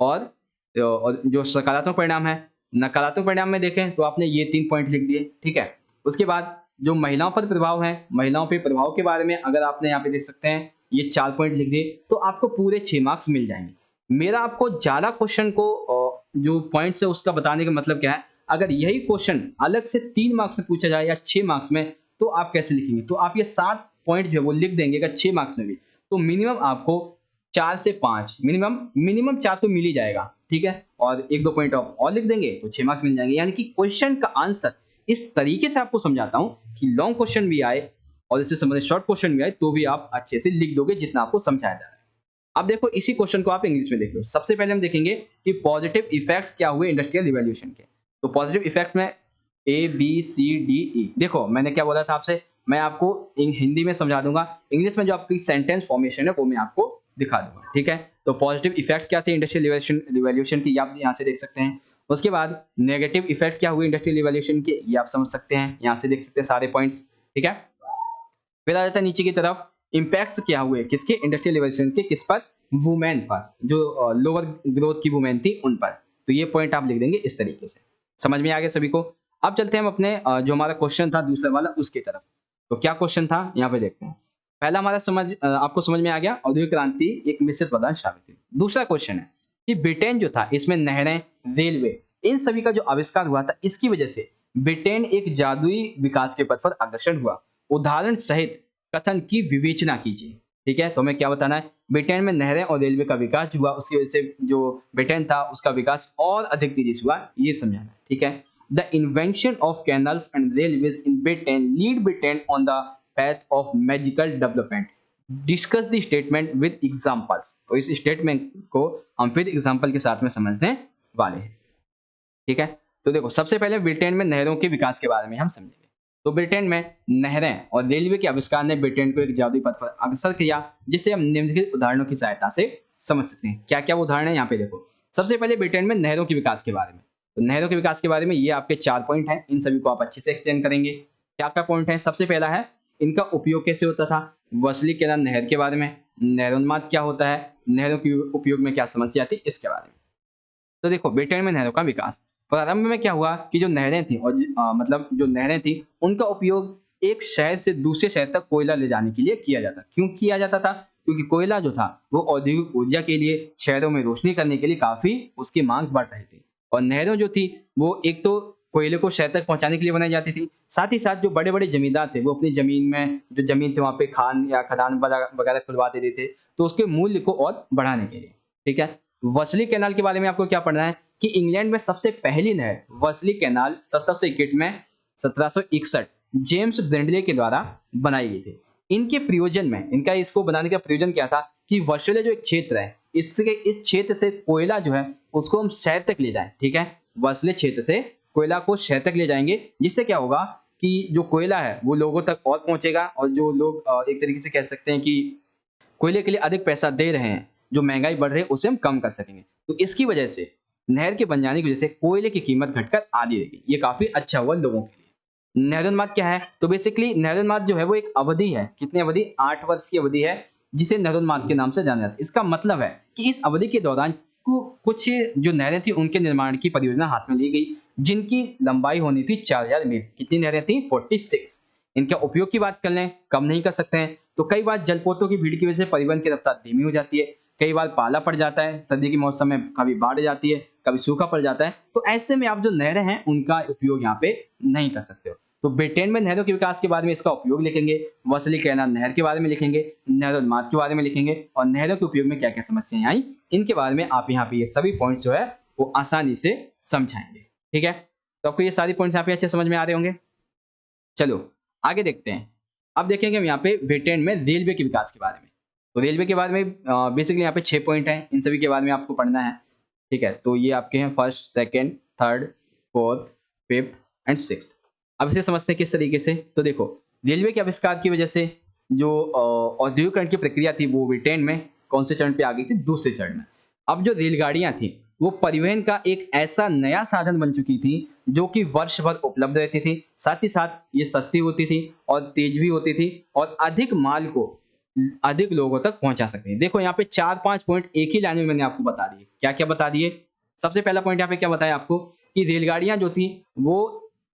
और जो सकारात्मक परिणाम है, नकारात्मक परिणाम में देखें तो आपने ये 3 पॉइंट लिख दिए, ठीक है। उसके बाद जो महिलाओं पर प्रभाव है, महिलाओं पे प्रभाव के बारे में अगर आपने यहाँ पे देख सकते हैं ये 4 पॉइंट लिख दिए, तो आपको पूरे 6 मार्क्स मिल जाएंगे। मेरा आपको ज्यादा क्वेश्चन को जो पॉइंट्स है उसका बताने का मतलब क्या है, अगर यही क्वेश्चन अलग से 3 मार्क्स में पूछा जाए या 6 मार्क्स में, तो आप कैसे लिखेंगे? तो आप ये 7 पॉइंट जो है वो लिख देंगे अगर 6 मार्क्स में भी, तो मिनिमम आपको 4 से 5, मिनिमम 4 तो मिल ही जाएगा, ठीक है। और 1-2 पॉइंट आप और लिख देंगे तो 6 मार्क्स मिल जाएंगे। यानी कि क्वेश्चन का आंसर इस तरीके से आपको समझाता हूं कि लॉन्ग क्वेश्चन भी आए और इससे संबंधित शॉर्ट क्वेश्चन भी आए तो भी आप अच्छे से लिख दोगे जितना आपको समझाया जा रहा है। अब देखो इसी क्वेश्चन को आप इंग्लिश में देख लो। सबसे पहले हम देखेंगे कि पॉजिटिव इफेक्ट्स क्या हुए इंडस्ट्रियल रिवॉल्यूशन के। तो पॉजिटिव इफेक्ट में ABCDE, देखो मैंने क्या बोला था आपसे, मैं आपको हिंदी में समझा दूंगा, इंग्लिश में जो आपकी सेंटेंस फॉर्मेशन है वो मैं आपको दिखा दूंगा, ठीक है। तो पॉजिटिव इफेक्ट क्या थे इंडस्ट्रियल रिवॉल्यूशन की, आप यहाँ से देख सकते हैं। उसके बाद नेगेटिव इफेक्ट क्या हुए इंडस्ट्रियल रिवॉल्यूशन के, ये आप समझ सकते हैं, यहाँ से देख सकते हैं सारे पॉइंट्स, ठीक है। फिर आ जाता है नीचे की तरफ, इंपैक्ट्स क्या हुए किसके, इंडस्ट्रियल रिवॉल्यूशन के, किस पर, वुमेन पर, जो लोअर ग्रोथ की वुमेन थी उन पर। तो ये पॉइंट आप लिख देंगे इस तरीके से। समझ में आ गया सभी को? अब चलते हैं हम अपने जो हमारा क्वेश्चन था दूसरा वाला उसकी तरफ। तो क्या क्वेश्चन था यहाँ पे देखते हैं। पहला हमारा आपको समझ में आ गया, औद्योगिक क्रांति एक मिश्रित प्रदान साबित हुई। दूसरा क्वेश्चन है कि ब्रिटेन जो था इसमें नहरें, रेलवे, इन सभी का जो आविष्कार हुआ था, इसकी वजह से ब्रिटेन एक जादुई विकास के पथ पर अग्रसर हुआ। उदाहरण सहित कथन की विवेचना कीजिए, ठीक है। तो हमें क्या बताना है, ब्रिटेन में नहरें और रेलवे का विकास हुआ, उसकी वजह से जो ब्रिटेन था उसका विकास और अधिक तेजी से हुआ, ये समझाना है, ठीक है। The invention of canals and railways in Britain lead Britain on the path of magical development. Discuss the statement with examples. तो इस स्टेटमेंट को हम फिर एग्जांपल के साथ में समझने वाले हैं, ठीक है। तो देखो सबसे पहले ब्रिटेन में नहरों के विकास के बारे में हम समझेंगे। तो ब्रिटेन में नहरें और रेलवे के आविष्कार ने ब्रिटेन को एक जादुई पथ पर अग्रसर किया, जिसे हम निम्नलिखित उदाहरणों की सहायता से समझ सकते हैं। क्या क्या उदाहरण है यहाँ पे देखो। सबसे पहले ब्रिटेन में नहरों के विकास के बारे में। तो नहरों के विकास के बारे में ये आपके 4 पॉइंट हैं, इन सभी को आप अच्छे से एक्सप्लेन करेंगे। क्या क्या पॉइंट है, सबसे पहला है इनका उपयोग कैसे होता था, वसली कैनाल नहर के बारे में, नहरोन्माद क्या होता है, नहरों के उपयोग में क्या समस्या आती है, इसके बारे में। तो देखो ब्रिटेन में नहरों का विकास प्रारंभ में क्या हुआ कि जो नहरें थी और मतलब जो नहरें थी उनका उपयोग एक शहर से दूसरे शहर तक कोयला ले जाने के लिए किया जाता। क्यों किया जाता था? क्योंकि कोयला जो था वो औद्योगिक ऊर्जा के लिए, शहरों में रोशनी करने के लिए काफी उसकी मांग बढ़ रही थी। और नहरों जो थी वो एक तो कोयले को शहर तक पहुंचाने के लिए बनाई जाती थी, साथ ही साथ जो बड़े बड़े जमींदार थे वो अपनी जमीन में जो जमीन थी वहां पे खान या खदान वगैरह खुलवा देते थे, तो उसके मूल्य को और बढ़ाने के लिए, ठीक है। वसली कैनाल के बारे में आपको क्या पढ़ना है कि इंग्लैंड में सबसे पहली नहर वसली कैनाल 1761 जेम्स ब्रेंडले के द्वारा बनाई गई थी। इनके प्रयोजन में, इनका इसको बनाने का प्रयोजन क्या था कि वसले जो एक क्षेत्र है, इसके इस क्षेत्र से कोयला जो है उसको हम शहर तक ले जाएं, ठीक है। वसले क्षेत्र से कोयला को शहर तक ले जाएंगे, जिससे क्या होगा कि जो कोयला है वो लोगों तक और पहुंचेगा, और जो लोग एक तरीके से कह सकते हैं कि कोयले के लिए अधिक पैसा दे रहे हैं, जो महंगाई बढ़ रही है उसे हम कम कर सकेंगे। तो इसकी वजह से नहर के बन जाने की वजह से कोयले की कीमत घटकर आधी रहेगी। ये काफी अच्छा हुआ लोगों के लिए। नहरोन्माद क्या है? तो बेसिकली नहरोन्माद जो है वो एक अवधि है, कितनी अवधि? 8 वर्ष की अवधि है, जिसे नहरोन्माद के नाम से जाना जाता है। इसका मतलब है कि इस अवधि के दौरान कुछ जो नहरें थी उनके निर्माण की परियोजना हाथ में ली गई, जिनकी लंबाई होनी थी 4000 मील। कितनी नहरें थी? 46। इनका उपयोग की बात कर लें, कम नहीं कर सकते हैं। तो कई बार जलपोतों की भीड़ की वजह से परिवहन की रफ्तार धीमी हो जाती है, कई बार पाला पड़ जाता है, सर्दी के मौसम में कभी बाढ़ जाती है, कभी सूखा पड़ जाता है। तो ऐसे में आप जो नहरें हैं उनका उपयोग यहाँ पे नहीं कर सकते हो। तो ब्रिटेन में नहरों के विकास के बारे में इसका उपयोग लिखेंगे, वसली कैनाल नहर के बारे में लिखेंगे, नहरोन्माद के बारे में लिखेंगे, और नहरों के उपयोग में क्या क्या समस्याएं आई इनके बारे में आप यहाँ पे ये सभी पॉइंट जो है वो आसानी से समझाएंगे, ठीक है। तो आपको ये सारी पॉइंट्स यहाँ पे अच्छे समझ में आ रहे होंगे। चलो आगे देखते हैं। अब देखेंगे हम यहाँ पे ब्रिटेन में रेलवे के विकास के बारे में। तो रेलवे के बारे में बेसिकली यहाँ पे 6 पॉइंट हैं, इन सभी के बारे में आपको पढ़ना है, ठीक है। तो ये आपके हैं first, second, third, fourth, fifth, and sixth. अब इसे समझते हैं किस तरीके से। तो देखो, रेलवे के आविष्कार की वजह से जो औद्योगिकरण की प्रक्रिया थी वो ब्रिटेन में कौन से चरण पे आ गई थी? दूसरे चरण में। अब जो रेलगाड़ियां थी वो परिवहन का एक ऐसा नया साधन बन चुकी थी जो कि वर्ष भर उपलब्ध रहती थी, साथ ही साथ ये सस्ती होती थी और तेज भी होती थी और अधिक माल को अधिक लोगों तक पहुंचा सकती है। देखो यहाँ पे 4-5 पॉइंट एक ही लाइन में मैंने आपको बता दिए। क्या-क्या बता दिए? सबसे पहला पॉइंट यहाँ पे क्या बताया आपको कि रेलगाड़ियां जो थी वो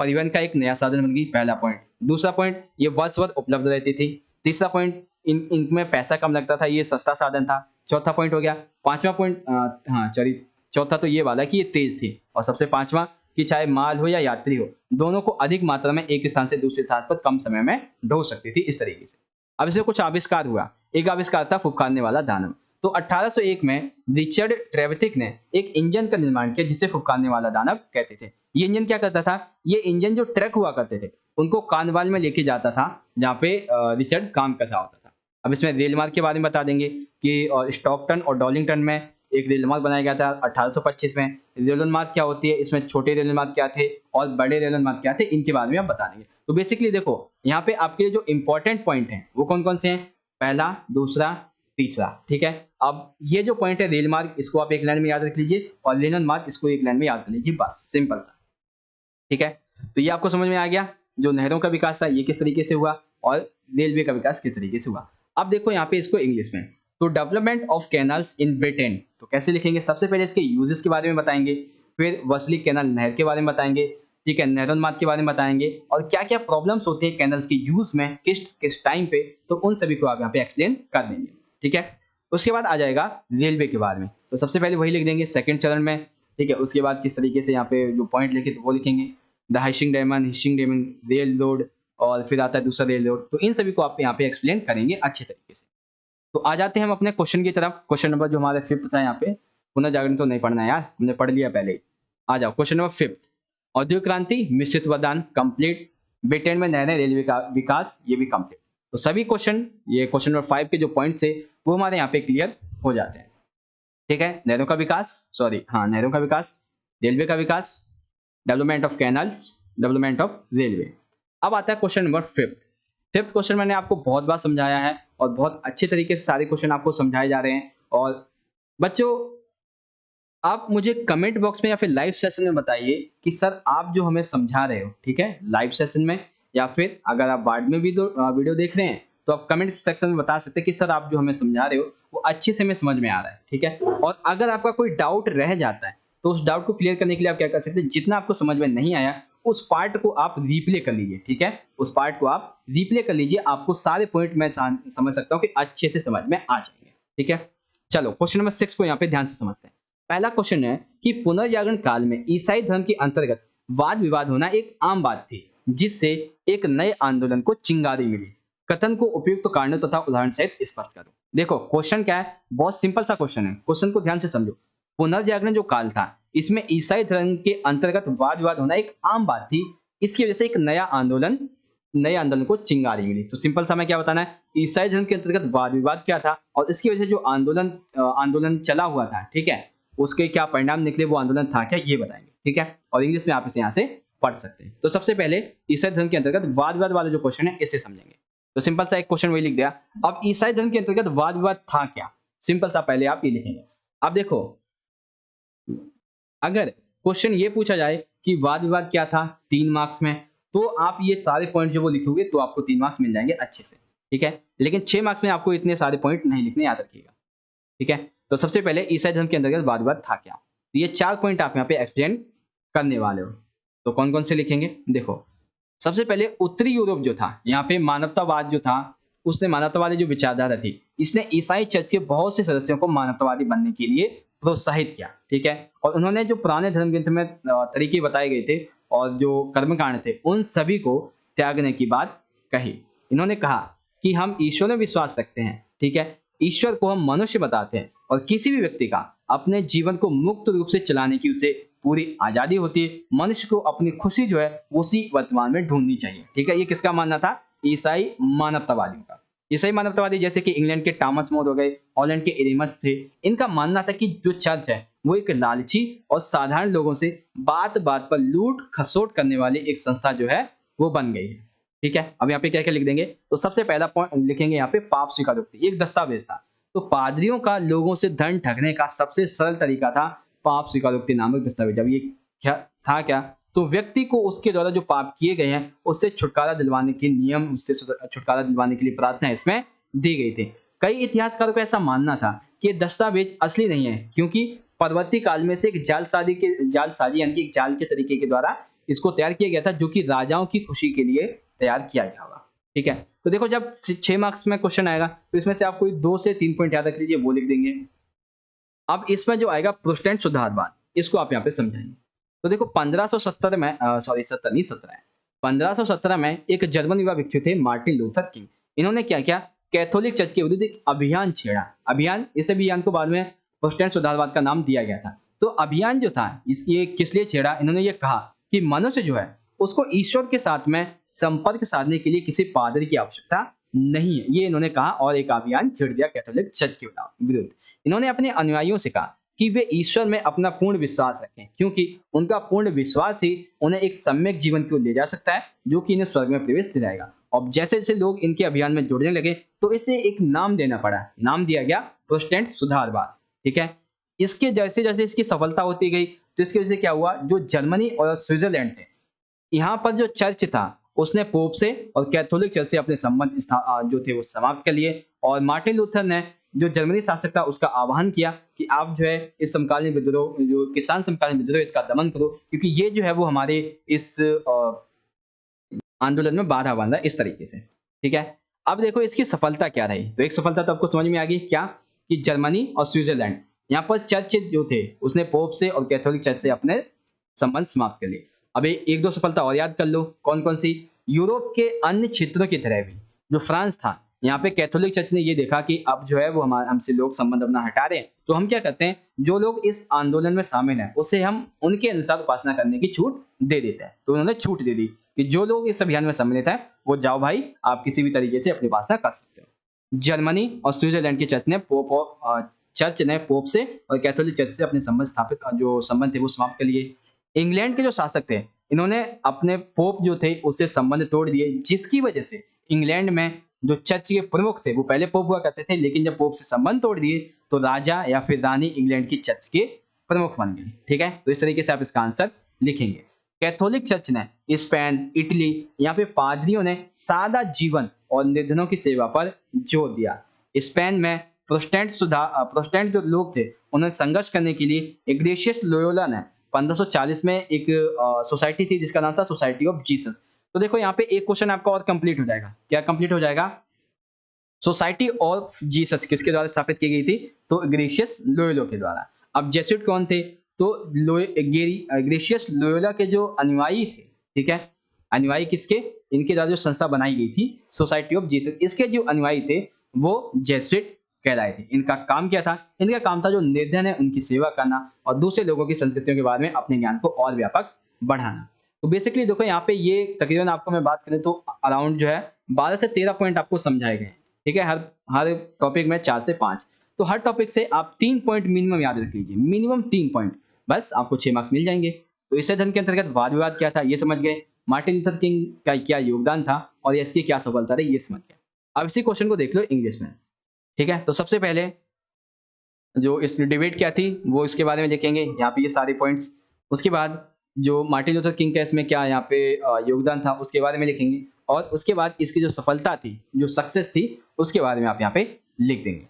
परिवहन का एक नया साधन बन गई, पहला पॉइंट। दूसरा पॉइंट, ये वर्ष भर उपलब्ध रहती थी। तीसरा पॉइंट, इनमें पैसा कम लगता था, ये सस्ता साधन था। चौथा पॉइंट हो गया। पांचवा पॉइंट, हाँ सॉरी, चौथा तो ये वाला कि ये तेज थी। और सबसे पांचवा कि चाहे माल हो या यात्री हो, दोनों को अधिक मात्रा में एक स्थान से दूसरे स्थान पर कम समय में ढो सकती थी, इस तरीके से। अब इसमें कुछ आविष्कार हुआ। एक आविष्कार था फुफकारने वाला दानव। तो 1801 में रिचर्ड ट्रेवेथिक ने एक इंजन का निर्माण किया जिसे फुफकारने वाला दानव कहते थे। ये इंजन क्या करता था? ये इंजन जो ट्रक हुआ करते थे उनको कानवाल में लेके जाता था जहाँ पे रिचर्ड काम कर रहा होता था। अब इसमें रेल मार्ग के बारे में बता देंगे कि स्टॉकटन और डॉलिंगटन में एक रेल मार्ग बनाया गया था 1825 में। रेल मार्ग क्या होती है, इसमें छोटे रेल मार्ग क्या थे और बड़े रेल मार्ग क्या थे, इनके बारे में आप बता देंगे। तो बेसिकली देखो यहाँ पे आपके जो इंपॉर्टेंट पॉइंट हैं वो कौन कौन से हैं? पहला, दूसरा, तीसरा, ठीक है। अब ये जो पॉइंट है रेल मार्ग, इसको आप एक लाइन में याद रख लीजिए और रेल मार्ग इसको एक लाइन में याद कर लीजिए, बस सिंपल सा, ठीक है। तो ये आपको समझ में आ गया जो नहरों का विकास था ये किस तरीके से हुआ और रेलवे का विकास किस तरीके से हुआ। अब देखो यहाँ पे इसको इंग्लिश में, तो development of canals in Britain, तो कैसे लिखेंगे? सबसे पहले इसके यूजेस के बारे में बताएंगे, फिर वसली कैनाल नहर के बारे में बताएंगे, ठीक है, नहरोन्माद के बारे में बताएंगे और क्या क्या प्रॉब्लम्स होती है कैनल्स के यूज में किस किस टाइम पे, तो उन सभी को आप यहाँ पे एक्सप्लेन कर देंगे, ठीक है। उसके बाद आ जाएगा रेलवे के बारे में, तो सबसे पहले वही लिख देंगे सेकंड चरण में, ठीक है। उसके बाद किस तरीके से यहाँ पे जो पॉइंट लिखे थे वो लिखेंगे, द हिशिंग डेमन रेल रोड, और फिर आता है दूसरा रेल रोड। तो इन सभी को आप यहाँ पे एक्सप्लेन करेंगे अच्छे तरीके से। तो आ जाते हैं हम अपने क्वेश्चन की तरफ। क्वेश्चन नंबर जो हमारे 5th था यहाँ पे, पुनर्जागरण तो नहीं पढ़ना है यार, हमने पढ़ लिया पहले ही। आ जाओ क्वेश्चन नंबर 5th, औद्योगिक क्रांति मिश्रित वरदान कंप्लीट, ब्रिटेन में नए नए रेलवे का विकास, ये भी कंप्लीट। तो सभी क्वेश्चन, ये क्वेश्चन नंबर 5 के जो पॉइंट्स है वो हमारे यहाँ पे क्लियर हो जाते हैं, ठीक है। नहरों का विकास, सॉरी हाँ, नहरों का विकास, रेलवे का विकास, development of canals, development of railway. अब आता है क्वेश्चन नंबर 5th क्वेश्चन मैंने आपको बहुत बार समझाया है और बहुत अच्छे तरीके से सारे क्वेश्चन आपको समझाए जा रहे हैं। और बच्चों आप मुझे कमेंट बॉक्स में या फिर लाइव सेशन में बताइए कि सर आप जो हमें समझा रहे हो, ठीक है, लाइव सेशन में, या फिर अगर आप बाद में भी वीडियो देख रहे हैं तो आप कमेंट सेक्शन में बता सकते हैं कि सर आप जो हमें समझा रहे हो वो अच्छे से हमें समझ में आ रहा है, ठीक है। और अगर आपका कोई डाउट रह जाता है तो उस डाउट को क्लियर करने के लिए आप क्या कर सकते हैं, जितना आपको समझ में नहीं आया उस पार्ट को आप रिप्ले कर लीजिए, ठीक है, उस पार्ट को आप रिप्ले कर लीजिए, आपको सारे पॉइंट मैं समझ सकता हूँ कि अच्छे से समझ में आ जाएंगे, ठीक है। चलो क्वेश्चन नंबर 6 को यहाँ पे ध्यान से समझते हैं। पहला क्वेश्चन है कि पुनर्जागरण काल में ईसाई धर्म के अंतर्गत वाद विवाद होना एक आम बात थी, जिससे एक नए आंदोलन को चिंगारी मिली। कथन को उपयुक्त कारणों तथा उदाहरण सहित स्पष्ट करो। देखो क्वेश्चन क्या है, बहुत सिंपल सा क्वेश्चन है, क्वेश्चन को ध्यान से समझो। पुनर्जागरण जो काल था इसमें ईसाई धर्म के अंतर्गत वाद विवाद होना एक आम बात थी, इसकी वजह से एक नए आंदोलन को चिंगारी मिली। तो सिंपल सा मैं क्या बताना है, ईसाई धर्म के अंतर्गत वाद विवाद क्या था और इसकी वजह से जो आंदोलन चला हुआ था, ठीक है, उसके क्या परिणाम निकले, वो आंदोलन था क्या, ये बताएंगे, ठीक है। और इंग्लिश में आप इसे यहाँ से पढ़ सकते हैं। तो सबसे पहले ईसाई धर्म के अंतर्गत वाद विवाद वाला जो क्वेश्चन है इसे समझेंगे। तो सिंपल सा एक क्वेश्चन वही लिख दिया। अब ईसाई धर्म के अंतर्गत वाद विवाद था क्या, सिंपल सा पहले आप ये लिखेंगे। अब देखो अगर क्वेश्चन ये पूछा जाए कि वाद विवाद क्या था 3 मार्क्स में, तो आप ये सारे पॉइंट जो वो लिखोगे तो आपको 3 मार्क्स मिल जाएंगे अच्छे से, ठीक है। लेकिन 6 मार्क्स में आपको इतने सारे पॉइंट नहीं लिखने, याद रखिएगा, ठीक है। तो सबसे पहले ईसाई धर्म के अंतर्गत वाद विवाद था क्या, तो ये 4 पॉइंट आप यहाँ पे एक्सप्लेन करने वाले हो। तो कौन कौन से लिखेंगे, देखो सबसे पहले उत्तरी यूरोप जो था, यहाँ पे मानवतावाद जो था, उसने मानवतावादी जो विचारधारा थी, इसने ईसाई चर्च के बहुत से सदस्यों को मानवतावादी बनने के लिए प्रोत्साहित किया, ठीक है। और उन्होंने जो पुराने धर्म ग्रंथ में तरीके बताए गए थे और जो कर्मकांड थे उन सभी को त्यागने की बात कही। इन्होंने कहा कि हम ईश्वर में विश्वास रखते हैं, ठीक है, ईश्वर को हम मनुष्य बताते हैं और किसी भी व्यक्ति का अपने जीवन को मुक्त रूप से चलाने की उसे पूरी आजादी होती है। मनुष्य को अपनी खुशी जो है उसी वर्तमान में ढूंढनी चाहिए, ठीक है। ये किसका मानना था, ईसाई मानवतावादियों का। ईसाई मानवतावादी जैसे कि इंग्लैंड के टॉमस मोर हो गए, हॉलैंड के एरिमस थे, इनका मानना था कि जो चर्च है वो एक लालची और साधारण लोगों से बात बात पर लूट खसोट करने वाली एक संस्था जो है वो बन गई है। ठीक है, अब यहाँ पे क्या क्या लिख देंगे, तो सबसे पहला पॉइंट लिखेंगे यहाँ पे पाप स्वीकारोक्ति, एक दस्तावेज था। तो पादरियों का लोगों से धन ठगने का सबसे सरल तरीका था पाप स्वीकारोक्ति नामक दस्तावेज। अब ये क्या था, क्या तो व्यक्ति को उसके द्वारा जो पाप किए गए हैं उससे छुटकारा दिलवाने के नियम, उससे छुटकारा दिलवाने के लिए प्रार्थना इसमें दी गई थी। कई इतिहासकारों को ऐसा मानना था कि ये दस्तावेज असली नहीं है, क्योंकि परवर्ती काल में से एक जालसाजी यानी कि एक जाल के तरीके के द्वारा इसको तैयार किया गया था, जो कि राजाओं की खुशी के लिए तैयार किया गया होगा। ठीक है, तो देखो जब 6 मार्क्स में क्वेश्चन आएगा तो इसमें से आप कोई 2 से 3 पॉइंट याद रख लीजिए, वो लिख देंगे। अब इसमें जो आएगा प्रोटेस्टेंट सुधारवाद, इसको आप यहाँ पे समझाएंगे। तो देखो 1517 में 1517 में एक जर्मन युवा व्यक्ति थे मार्टिन लूथर किंग। इन्होंने क्या किया, कैथोलिक चर्च के विरुद्ध एक अभियान छेड़ा। इस अभियान को बाद में प्रोटेस्टेंट सुधारवाद का नाम दिया गया था। तो अभियान जो था ये किस लिए छेड़ा, इन्होंने ये कहा कि मनुष्य जो है उसको ईश्वर के साथ में संपर्क साधने के लिए किसी पादरी की आवश्यकता नहीं है, ये इन्होंने कहा और एक अभियान छेड़ दिया कैथोलिक चर्च के विरुद्ध। इन्होंने अपने अनुयायियों से कहा कि वे ईश्वर में अपना पूर्ण विश्वास रखें, क्योंकि उनका पूर्ण विश्वास ही उन्हें एक सम्यक जीवन की ओर ले जा सकता है, जो कि इन्हें स्वर्ग में प्रवेश दिलाएगा। और जैसे जैसे लोग इनके अभियान में जुड़ने लगे तो इसे एक नाम देना पड़ा, नाम दिया गया प्रोटेस्टेंट सुधारवाद। ठीक है, इसके जैसे जैसे इसकी सफलता होती गई तो इसकी वजह से क्या हुआ, जो जर्मनी और स्विट्जरलैंड थे, यहाँ पर जो चर्च था उसने पोप से और कैथोलिक चर्च से अपने संबंध जो थे वो समाप्त कर लिए। और मार्टिन लूथर ने जो जर्मनी शासक था उसका आह्वान किया कि आप जो है इस समकालीन विद्रोह, जो किसान समकालीन विद्रोह, इसका दमन करो, क्योंकि ये जो है वो हमारे इस आंदोलन में बाधा बन रहा है, इस तरीके से। ठीक है, अब देखो इसकी सफलता क्या रही। तो एक सफलता तो आपको समझ में आ गई, क्या कि जर्मनी और स्विट्जरलैंड, यहाँ पर चर्च जो थे उसने पोप से और कैथोलिक चर्च से अपने संबंध समाप्त कर लिए। अब एक दो सफलता और याद कर लो, कौन कौन सी। यूरोप के अन्य क्षेत्रों की तरह भी जो फ्रांस था, यहाँ पे कैथोलिक चर्च ने ये देखा कि अब जो है वो हमसे लोग संबंध अपना हटा रहे हैं, तो हम क्या करते हैं, जो लोग इस आंदोलन में शामिल हैं उसे हम उनके अनुसार उपासना करने की छूट दे देते हैं। तो उन्होंने छूट दे दी कि जो लोग इस अभियान में सम्मिलित है वो जाओ भाई, आप किसी भी तरीके से अपनी उपासना कर सकते हो। जर्मनी और स्विट्जरलैंड की चर्च ने पोप से और कैथोलिक चर्च से अपने संबंध थे वो समाप्त कर लिए। इंग्लैंड के जो शासक थे, इन्होंने अपने पोप जो थे उससे संबंध तोड़ दिए, जिसकी वजह से इंग्लैंड में जो चर्च के प्रमुख थे वो पहले पोप हुआ करते थे, लेकिन जब पोप से संबंध तोड़ दिए तो राजा या फिर रानी इंग्लैंड की चर्च के प्रमुख बन गए। ठीक है, तो इस तरीके से आप इसका आंसर लिखेंगे। कैथोलिक चर्च ने स्पेन, इटली, यहाँ पे पादरियों ने सादा जीवन और निर्धनों की सेवा पर जोर दिया। स्पेन में प्रोटेस्टेंट जो लोग थे उन्होंने संघर्ष करने के लिए इग्नेशियस लोयोला ने 1540 में एक सोसाइटी थी जिसका नाम था सोसाइटी ऑफ जीसस। तो देखो यहाँ पे एक क्वेश्चन आपका और कंप्लीट हो जाएगा। क्या कंप्लीट हो जाएगा, सोसाइटी ऑफ जीसस किसके द्वारा स्थापित की गई थी, तो इग्नेशियस लोयोला के द्वारा। अब जेसुइट कौन थे, तो इग्नेशियस लोयोला के जो अनुयायी थे, ठीक है, अनुयायी किसके, इनके द्वारा जो संस्था बनाई गई थी सोसाइटी ऑफ जीसस, इसके जो अनुयायी थे वो जेसुइट कहलाए थे। इनका काम क्या था, इनका काम था जो निर्धन है उनकी सेवा करना और दूसरे लोगों की संस्कृतियों के बारे में अपने ज्ञान को और व्यापक बढ़ाना। तो बेसिकली देखो यहाँ पे ये तकरीबन आपको मैं बात करें तो अराउंड जो है 12 से 13 पॉइंट आपको समझाए गए। ठीक है, हर टॉपिक में 4 से 5, तो हर टॉपिक से आप 3 पॉइंट मिनिमम याद रख लीजिए, मिनिमम 3 पॉइंट, बस आपको 6 मार्क्स मिल जाएंगे। तो इस अध्ययन के अंतर्गत वाद विवाद क्या था ये समझ गए, मार्टिन लूथर किंग का क्या योगदान था और इसकी क्या सफलता रही ये समझ गए। अब इसी क्वेश्चन को देख लो इंग्लिश में। ठीक है, तो सबसे पहले जो इस डिबेट क्या थी वो इसके बारे में लिखेंगे, यहाँ पे ये सारे पॉइंट्स। उसके बाद जो मार्टिन लूथर किंग का इसमें क्या यहाँ पे योगदान था उसके बारे में लिखेंगे, और उसके बाद इसकी जो सफलता थी, जो सक्सेस थी, उसके बारे में आप यहाँ पे लिख देंगे।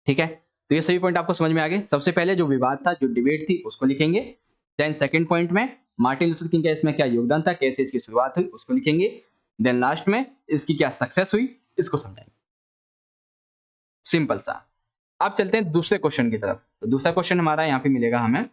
ठीक है, तो ये सभी पॉइंट आपको समझ में आ गए। सबसे पहले जो विवाद था, जो डिबेट थी, उसको लिखेंगे। देन सेकंड पॉइंट में मार्टिन लूथर किंग का इसमें क्या योगदान था, कैसे इसकी शुरुआत हुई, उसको लिखेंगे। देन लास्ट में इसकी क्या सक्सेस हुई, इसको समझाएंगे। सिंपल सा। अब चलते हैं दूसरे क्वेश्चन की तरफ। तो दूसरा क्वेश्चन हमारा यहाँ पे मिलेगा हमें,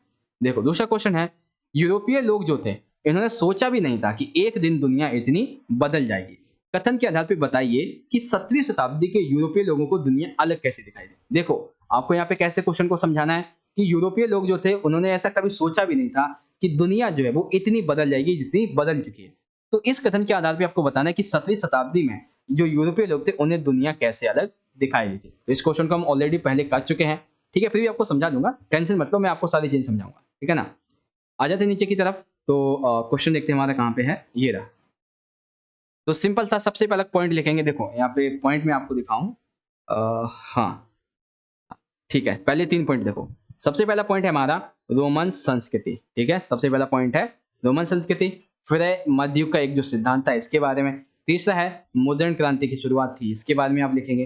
देखो दूसरा क्वेश्चन है, यूरोपीय लोग जो थे इन्होंने सोचा भी नहीं था कि एक दिन दुनिया इतनी बदल जाएगी। कथन के आधार पर बताइए कि 17वीं शताब्दी के यूरोपीय लोगों को दुनिया अलग कैसे दिखाई दे। देखो आपको यहाँ पे कैसे क्वेश्चन को समझाना है कि यूरोपीय लोग जो थे उन्होंने ऐसा कभी सोचा भी नहीं था कि दुनिया जो है वो इतनी बदल जाएगी जितनी बदल चुकी है। तो इस कथन के आधार पर आपको बताना है कि 17वीं शताब्दी में जो यूरोपीय लोग थे उन्हें दुनिया कैसे अलग दिखाई दी थी। तो इस क्वेश्चन को हम ऑलरेडी पहले कर चुके हैं, ठीक है, फिर भी आपको समझा दूंगा, टेंशन मत लो, मैं आपको सारी चीजें समझाऊंगा, ठीक है ना। आ जाते हैं नीचे की तरफ। तो क्वेश्चन देखते हैं हमारा कहाँ पे है, ये रहा। तो सिंपल सा सबसे पहला पॉइंट लिखेंगे, देखो यहाँ पे पॉइंट में आपको दिखाऊं। हाँ ठीक है, पहले 3 पॉइंट देखो। सबसे पहला पॉइंट है हमारा रोमन संस्कृति, ठीक है, सबसे पहला पॉइंट है रोमन संस्कृति। फिर है मध्ययुग का एक जो सिद्धांत था इसके बारे में। तीसरा है मॉडर्न क्रांति की शुरुआत थी, इसके बारे में आप लिखेंगे,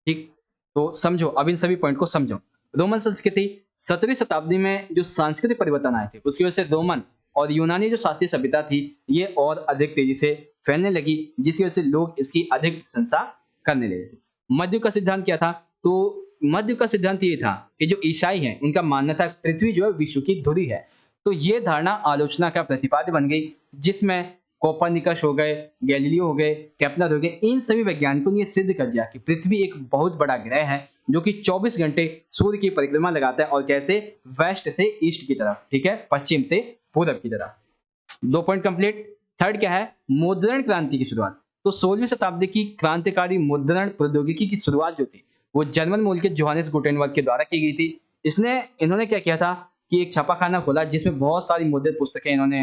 ठीक। तो समझो, अब इन सभी पॉइंट को समझो। रोमन संस्कृति 17वीं शताब्दी में जो सांस्कृतिक परिवर्तन आए थे उसकी वजह से रोमन और यूनानी जो शास्त्रीय सभ्यता थी ये और अधिक तेजी से फैलने लगी, जिसकी वजह से लोग इसकी अधिक प्रशंसा करने लगे थे। मध्ययुग का सिद्धांत क्या था? तो मध्य का सिद्धांत ये था कि जो ईसाई हैं उनका मानना था पृथ्वी जो है विश्व की धुरी है। तो ये धारणा आलोचना का प्रतिपाद्य बन गई, जिसमें कोपरनिकस हो गए, गैलीलियो हो गए, केपलर हो गए, इन सभी वैज्ञानिकों ने ये सिद्ध कर दिया कि पृथ्वी एक बहुत बड़ा ग्रह है जो कि 24 घंटे सूर्य की परिक्रमा लगाता है, और कैसे, वेस्ट से ईस्ट की तरफ, ठीक है, पश्चिम से पूरब की तरफ। 2 पॉइंट कंप्लीट। थर्ड क्या है? मुद्रण क्रांति की शुरुआत। तो 16वीं शताब्दी की क्रांतिकारी मुद्रण प्रौद्योगिकी की शुरुआत जो थी वो जर्मन मूल के जोहानिस गुटेनबर्ग के द्वारा की गई थी। इन्होंने क्या किया था कि एक छापाखाना खोला जिसमें बहुत सारी मुद्रित पुस्तकें इन्होंने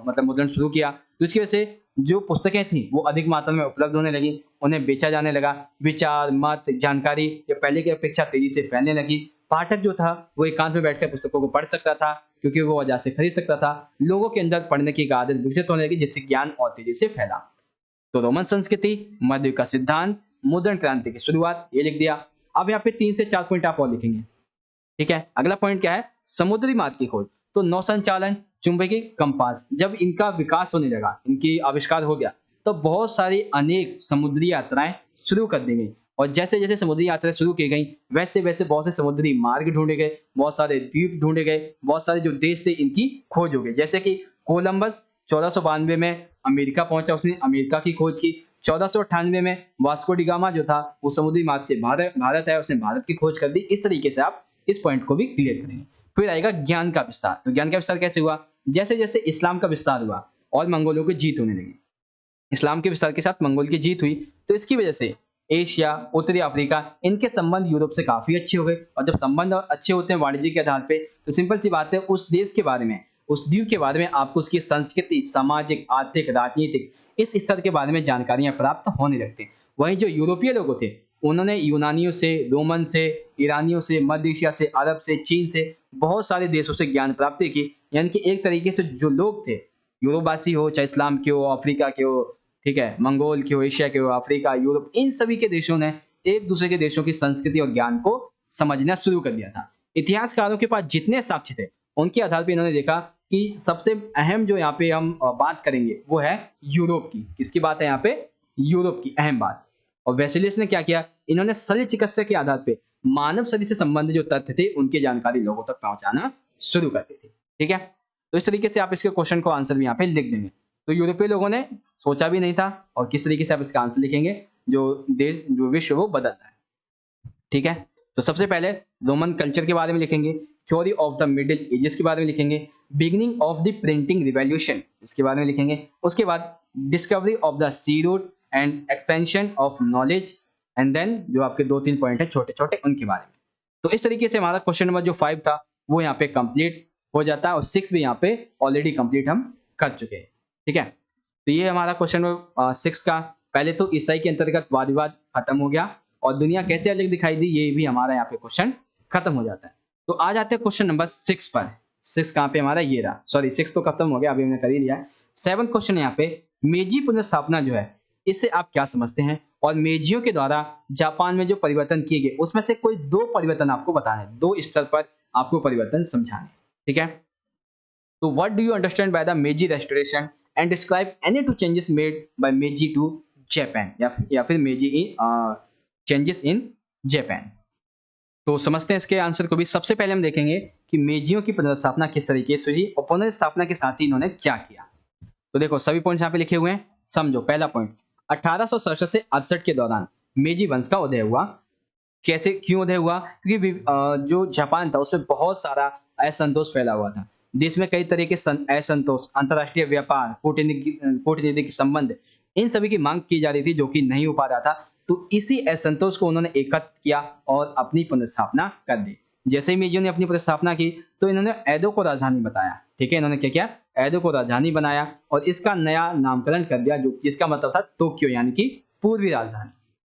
मतलब मुद्रण शुरू किया। तो इसकी वजह से जो पुस्तकें थी वो अधिक मात्रा में उपलब्ध होने लगी, उन्हें बेचा जाने लगा। विचार, मत, जानकारी ये पहले की अपेक्षा तेजी से फैलने लगी। पाठक जो था वो एकांत में बैठकर पुस्तकों को पढ़ सकता था क्योंकि वो बाजार से खरीद सकता था। लोगों के अंदर पढ़ने की एक आदत विकसित होने लगी जिससे ज्ञान और तेजी से फैला। तो रोमन संस्कृति, मध्ययुग का सिद्धांत, मुद्रण क्रांति की शुरुआत, ये लिख दिया। अब यहाँ पे 3 से 4 पॉइंट आप और लिखेंगे, ठीक है। अगला पॉइंट क्या है? समुद्री मार्ग की खोज। तो नौ संचालन, चुंबकीय कंपास, जब इनका विकास होने लगा, इनकी आविष्कार हो गया, तो बहुत सारी अनेक समुद्री यात्राएं शुरू कर दी गई। और जैसे जैसे समुद्री यात्राएं शुरू की गई वैसे वैसे बहुत से समुद्री मार्ग ढूंढे गए, बहुत सारे द्वीप ढूंढे गए, बहुत सारे जो देश थे इनकी खोज हो गई। जैसे कि कोलंबस 1492 में अमेरिका पहुंचा, उसने अमेरिका की खोज की। 1498 में वास्को डी गामा जो था वो समुद्री मार्ग से भारत आया, उसने भारत की खोज कर दी। इस तरीके से आप इस पॉइंट को भी क्लियर करेंगे। फिर आएगा ज्ञान का विस्तार। तो ज्ञान का विस्तार कैसे हुआ? जैसे जैसे इस्लाम का विस्तार हुआ और मंगोलों की जीत होने लगी, इस्लाम के विस्तार के साथ मंगोल की जीत हुई, तो इसकी वजह से एशिया, उत्तरी अफ्रीका, इनके संबंध यूरोप से काफी अच्छे हो गए। और जब संबंध अच्छे होते हैं वाणिज्य के आधार पे, तो सिंपल सी बात है उस देश के बारे में, उस द्वीप के बारे में आपको उसकी संस्कृति, सामाजिक, आर्थिक, राजनीतिक, इस स्तर के बारे में जानकारियां प्राप्त होने लगती। वहीं जो यूरोपीय लोग थे उन्होंने यूनानियों से, रोमन से, ईरानियों से, मध्य एशिया से, अरब से, चीन से, बहुत सारे देशों से ज्ञान प्राप्ति की। यानी कि एक तरीके से जो लोग थे, यूरोपवासी हो, चाहे इस्लाम के हो, अफ्रीका के हो, ठीक है, मंगोल के हो, एशिया के हो, अफ्रीका, यूरोप, इन सभी के देशों ने एक दूसरे के देशों की संस्कृति और ज्ञान को समझना शुरू कर दिया था। इतिहासकारों के पास जितने साक्ष्य थे उनके आधार पर इन्होंने देखा कि सबसे अहम जो यहाँ पे हम बात करेंगे वो है यूरोप की। किसकी बात है यहाँ पे? यूरोप की अहम बात। और वेसेलियस ने क्या किया? इन्होंने शल्य चिकित्सा के आधार पे मानव शरीर से संबंधित जो तथ्य थे उनकी जानकारी लोगों तक पहुंचाना शुरू करते थे, ठीक है। तो इस तरीके से आप इसके क्वेश्चन को आंसर भी यहाँ पे लिख देंगे। तो यूरोपीय लोगों ने सोचा भी नहीं था, और किस तरीके से आप इसका आंसर लिखेंगे, जो देश, जो विश्व वो बदल रहा है, ठीक है। तो सबसे पहले रोमन कल्चर के बारे में लिखेंगे, theory of the middle ages के बारे में लिखेंगे, beginning of the printing revolution इसके बारे में लिखेंगे, उसके बाद discovery of the sea route and expansion of knowledge, and then जो आपके 2-3 पॉइंट है छोटे छोटे उनके बारे में। तो इस तरीके से हमारा क्वेश्चन नंबर जो 5 था वो यहाँ पे कंप्लीट हो जाता है, और 6 भी यहाँ पे ऑलरेडी कंप्लीट हम कर चुके हैं, ठीक है। तो ये हमारा क्वेश्चन नंबर 6 का, पहले तो ईसाई के अंतर्गत वाद विवाद खत्म हो गया और दुनिया कैसे अलग दिखाई दी ये भी हमारा यहाँ पे क्वेश्चन खत्म हो जाता है। तो आ जाते हैं क्वेश्चन नंबर 6 पर। 6 कहाँ पे हमारा? ये रहा, सॉरी 6 तो खत्म हो गया, अभी हमने कर ही लिया है। 7 क्वेश्चन यहाँ पे, मेजी पुनर्स्थापना जो है इससे आप क्या समझते हैं, और मेजियों के द्वारा जापान में जो परिवर्तन किए गए उसमें से कोई 2 परिवर्तन आपको बताने हैं, 2 स्तर पर आपको परिवर्तन समझाने, ठीक है। तो what do you understand by the Meiji restoration and describe any 2 changes made by Meiji to Japan, या फिर मेजी इन चेंजेस इन जापान। तो समझते हैं इसके आंसर को भी। सबसे पहले हम देखेंगे कि मेजियों की पुनर्स्थापना किस तरीके से हुई और पुनर्स्थापना के साथ ही इन्होंने क्या किया। तो देखो सभी पॉइंट्स यहाँ पे लिखे हुए हैं, समझो। पहला पॉइंट, 1867 से 68 के दौरान मेजी वंश का उदय हुआ। कैसे, क्यों उदय हुआ? क्योंकि जो जापान था उसमें बहुत सारा असंतोष फैला हुआ था। देश में कई तरह के असंतोष, अंतर्राष्ट्रीय व्यापार, कूटनीतिक संबंध, इन सभी की मांग की जा रही थी जो कि नहीं हो पा रहा था। तो इसी असंतोष को उन्होंने एकत्र किया और अपनी पुनर्स्थापना कर दी। जैसे ही मेजी ने अपनी प्रतिस्थापना की तो इन्होंने एदो को राजधानी बताया। ठीक है, इन्होंने क्या किया, एदो को राजधानी बनाया और इसका नया नामकरण कर दिया, जो जिसका मतलब था टोक्यो, यानी कि पूर्वी राजधानी।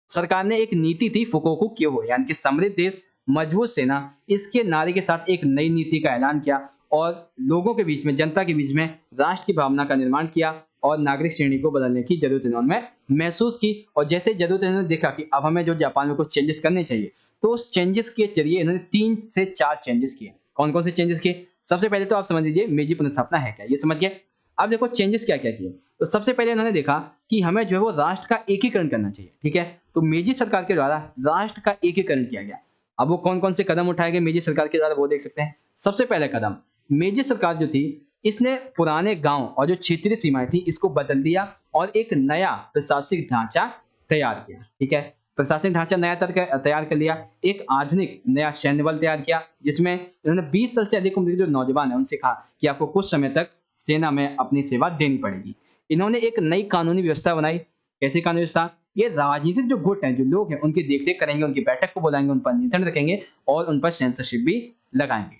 सरकार ने एक नीति थी फुकोकू क्योहो, यानी कि समृद्ध देश मजबूत सेना, इसके नारे के साथ एक नई नीति का ऐलान किया और लोगों के बीच में, जनता के बीच में राष्ट्र की भावना का निर्माण किया और नागरिक श्रेणी को बदलने की जरूरत इन्होंने महसूस की। और जैसे जरूरत इन्होंने देखा कि अब हमें जो जापान में कुछ चेंजेस करने चाहिए, तो उस चेंजेस के जरिए इन्होंने 3 से 4 चेंजेस किए। कौन कौन से चेंजेस किए? सबसे पहले तो आप समझ लीजिए मेजी पुनर्स्थापना है क्या, ये समझ गए। अब देखो चेंजेस क्या क्या किए। तो सबसे पहले इन्होंने देखा कि हमें जो है वो राष्ट्र का एकीकरण करना चाहिए। ठीक है, तो मेजी सरकार के द्वारा राष्ट्र का एकीकरण किया गया। अब वो कौन कौन से कदम उठाए गए मेजी सरकार के द्वारा, वो देख सकते हैं। सबसे पहला कदम, मेजी सरकार जो थी इसने पुराने गांव और जो क्षेत्रीय सीमाएं थी इसको बदल दिया और एक नया प्रशासनिक ढांचा तैयार किया। ठीक है, प्रशासनिक ढांचा नया तैयार कर लिया। एक आधुनिक नया सैन्य बल तैयार किया, जिसमें इन्होंने 20 साल से अधिक उम्र के जो नौजवान है उनसे कहा कि आपको कुछ समय तक सेना में अपनी सेवा देनी पड़ेगी। इन्होंने एक नई कानूनी व्यवस्था बनाई। कैसी कानूनी व्यवस्था? ये राजनीतिक जो गुट हैं, जो लोग हैं, उनकी देखरेख करेंगे, उनकी बैठक को बुलाएंगे, उन पर नियंत्रण रखेंगे और उन पर सेंसरशिप भी लगाएंगे।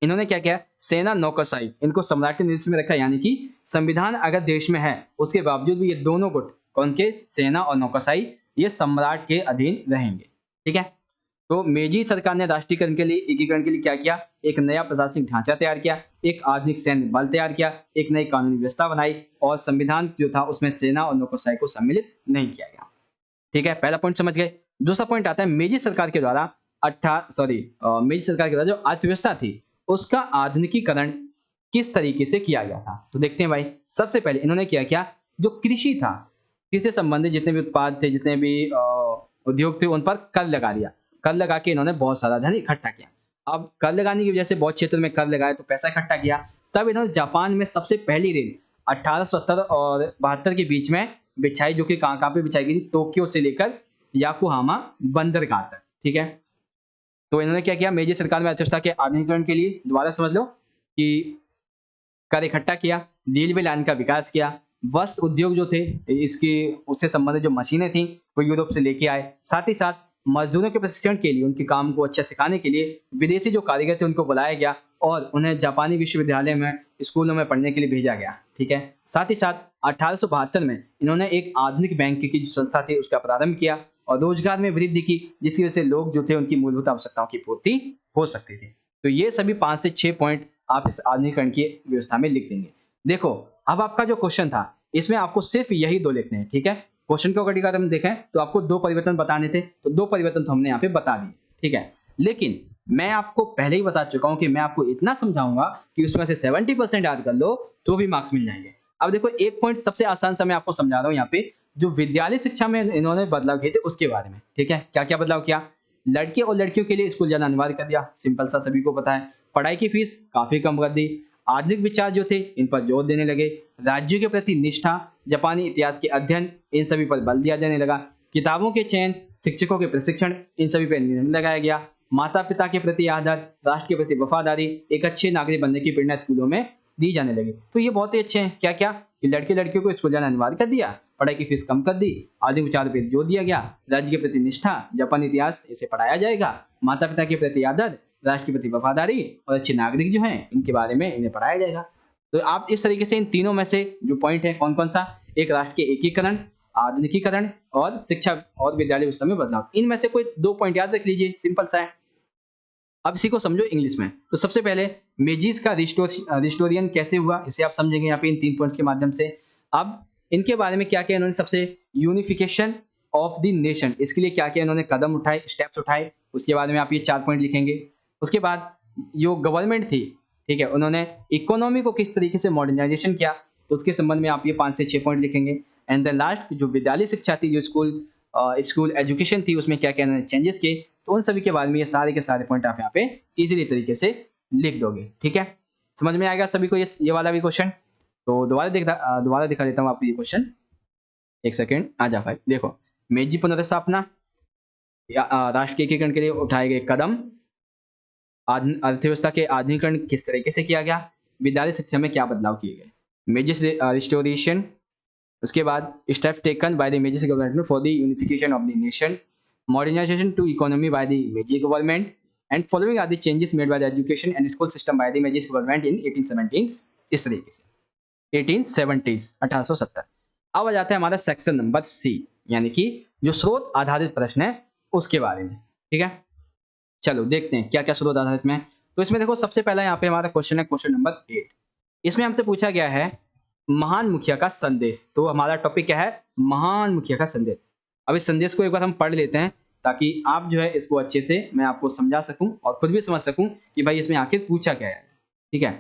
इन्होंने क्या किया, सेना नौकरशाही इनको सम्राट के निर्देश में रखा, यानी कि संविधान अगर देश में है उसके बावजूद भी ये दोनों गुट, कौन के, सेना और नौकरशाही, ये सम्राट के अधीन रहेंगे। ठीक है, तो मेजी सरकार ने राष्ट्रीयकरण के लिए, एकीकरण के लिए क्या किया, एक नया प्रशासनिक ढांचा तैयार किया, एक आधुनिक सैन्य बल तैयार किया, एक नई कानूनी व्यवस्था बनाई और संविधान जो था उसमें सेना और नौकरशाही को सम्मिलित नहीं किया गया। ठीक है, पहला पॉइंट समझ गए। दूसरा पॉइंट आता है मेजी सरकार के द्वारा मेजी सरकार के द्वारा जो अर्थव्यवस्था थी उसका आधुनिकीकरण किस तरीके से किया गया था। तो देखते हैं भाई, सबसे पहले इन्होंने क्या, जो कृषि था, कृषि से संबंधित जितने भी उत्पाद थे, जितने भी उद्योग थे, उन पर कर लगा दिया। कर लगा के इन्होंने बहुत सारा धन इकट्ठा किया। अब कर लगाने की वजह से बहुत क्षेत्रों में कर लगाए तो पैसा इकट्ठा किया। तब इन्होंने जापान में सबसे पहली रेल 1870 और 72 के बीच में बिछाई, जो कि कहाँ पे बिछाई गई थी, टोक्यो से लेकर याकोहामा बंदरगाह तक। ठीक है, तो इन्होंने क्या किया, मेजी सरकार में अर्थव्यवस्था के आधुनिकीकरण के लिए, दोबारा समझ लो कि कर इकट्ठा किया, रेलवे लाइन का विकास किया, वस्त्र उद्योग जो थे इसकी, उससे संबंधित जो मशीनें थी वो यूरोप से लेके आए। साथ ही साथ मजदूरों के प्रशिक्षण के लिए, उनके काम को अच्छा सिखाने के लिए विदेशी जो कारीगर थे उनको बुलाया गया और उन्हें जापानी विश्वविद्यालय में, स्कूलों में पढ़ने के लिए भेजा गया। ठीक है, साथ ही साथ 1872 में इन्होंने एक आधुनिक बैंक की जो संस्था थी उसका प्रारंभ किया और रोजगार में वृद्धि की, जिसकी वजह से लोग जो थे उनकी मूलभूत आवश्यकताओं की पूर्ति हो सकती थी। तो ये सभी 5 से 6 पॉइंट आप इस आधुनिकीकरण की व्यवस्था में लिख देंगे। देखो, अब आपका जो क्वेश्चन था इसमें आपको सिर्फ यही 2 लिखने हैं। ठीक है, क्वेश्चन को अगर हम देखें तो आपको 2 परिवर्तन बताने थे, तो 2 परिवर्तन तो हमने यहाँ पे बता दिए। ठीक है, लेकिन मैं आपको पहले ही बता चुका हूं कि मैं आपको इतना समझाऊंगा कि उसमें से 70% याद कर लो तो भी मार्क्स मिल जाएंगे। अब देखो, एक पॉइंट सबसे आसान सा मैं आपको समझा रहा हूं यहाँ पे, जो विद्यालय शिक्षा में इन्होंने बदलाव किए थे उसके बारे में। ठीक है, क्या क्या बदलाव किया? लड़के और लड़कियों के लिए स्कूल जाना अनिवार्य कर दिया, सिंपल सा, सभी को पता है। पढ़ाई की फीस काफी कम कर दी। आधुनिक विचार जो थे इन पर जोर देने लगे। राज्यों के प्रति निष्ठा, जापानी इतिहास के अध्ययन, इन सभी पर बल दिया जाने लगा। किताबों के चयन, शिक्षकों के प्रशिक्षण, इन सभी पर निर्णय लगाया गया। माता पिता के प्रति आदर, राष्ट्र के प्रति वफादारी, एक अच्छे नागरिक बनने की प्रेरणा स्कूलों में दी जाने लगी। तो ये बहुत ही अच्छे हैं। क्या क्या? कि लड़के लड़कियों को स्कूल जाना अनिवार्य कर दिया, पढ़ाई की फीस कम कर दी, आधुनिक विचार पर जोर दिया गया, राज्य के प्रति निष्ठा, जापानी इतिहास इसे पढ़ाया जाएगा, माता पिता के प्रति आदर, राष्ट्र के प्रति वफादारी और अच्छे नागरिक जो हैं इनके बारे में इन्हें पढ़ाया जाएगा। तो आप इस तरीके से इन तीनों में से जो पॉइंट है, कौन कौन सा, एक राष्ट्र के एकीकरण, आधुनिकीकरण और शिक्षा और विद्यालय व्यवस्था में बदलाव, इनमें से कोई 2 पॉइंट याद रख लीजिए, सिंपल सा है। अब इसी को समझो इंग्लिश में। तो सबसे पहले मेजीज का रिस्टोरियन कैसे हुआ, इसे आप समझेंगे यहाँ पे इन 3 पॉइंट्स के माध्यम से। अब इनके बारे में क्या क्या इन्होंने, सबसे यूनिफिकेशन ऑफ द नेशन, इसके लिए क्या क्या इन्होंने कदम उठाए, स्टेप्स उठाए, उसके बारे में आप ये 4 पॉइंट लिखेंगे। उसके बाद जो गवर्नमेंट थी, ठीक है, उन्होंने इकोनॉमी को किस तरीके से मॉडर्नाइजेशन किया, तो उसके संबंध में आप ये 5 से 6 पॉइंट लिखेंगे। एंड द लास्ट, जो विद्यालय शिक्षा थी, जो स्कूल एजुकेशन थी, उसमें क्या क्या इन्होंने चेंजेस किए, तो उन सभी के बारे में ये सारे के सारे पॉइंट आप यहाँ पे इजीली तरीके से लिख दोगे। ठीक है, समझ में आएगा सभी को ये वाला भी क्वेश्चन। तो दोबारा दिखा देता हूँ आपको ये क्वेश्चन, एक सेकेंड, आ जा भाई। देखो, मेजी पुनर्स्थापना, राष्ट्र के एकीकरण के लिए उठाए गए कदम, अर्थव्यवस्था के आधुनिकीकरण किस तरीके से किया गया, विद्यालय शिक्षा में क्या बदलाव किए गए, मेजी रिस्टोरेशन, उसके बाद step taken by the Meiji government for the unification of the nation, modernization to economy by the Meiji government, and following are the changes made by the education and school system by the images government in 1870s। इस तरीके से 1870s 1870। अब आ जाता है हमारा सेक्शन नंबर सी, यानी कि जो स्रोत आधारित प्रश्न है उसके बारे में। ठीक है, चलो देखते हैं क्या क्या स्रोत आधारित में। तो इसमें देखो सबसे पहला यहाँ पे हमारा क्वेश्चन है क्वेश्चन नंबर 8। इसमें हमसे पूछा गया है महान मुखिया का संदेश। तो हमारा टॉपिक क्या है, महान मुखिया का संदेश। अब इस संदेश को एक बार हम पढ़ लेते हैं ताकि आप जो है इसको अच्छे से मैं आपको समझा सकूं और खुद भी समझ सकूं कि भाई इसमें आखिर पूछा क्या है। ठीक है,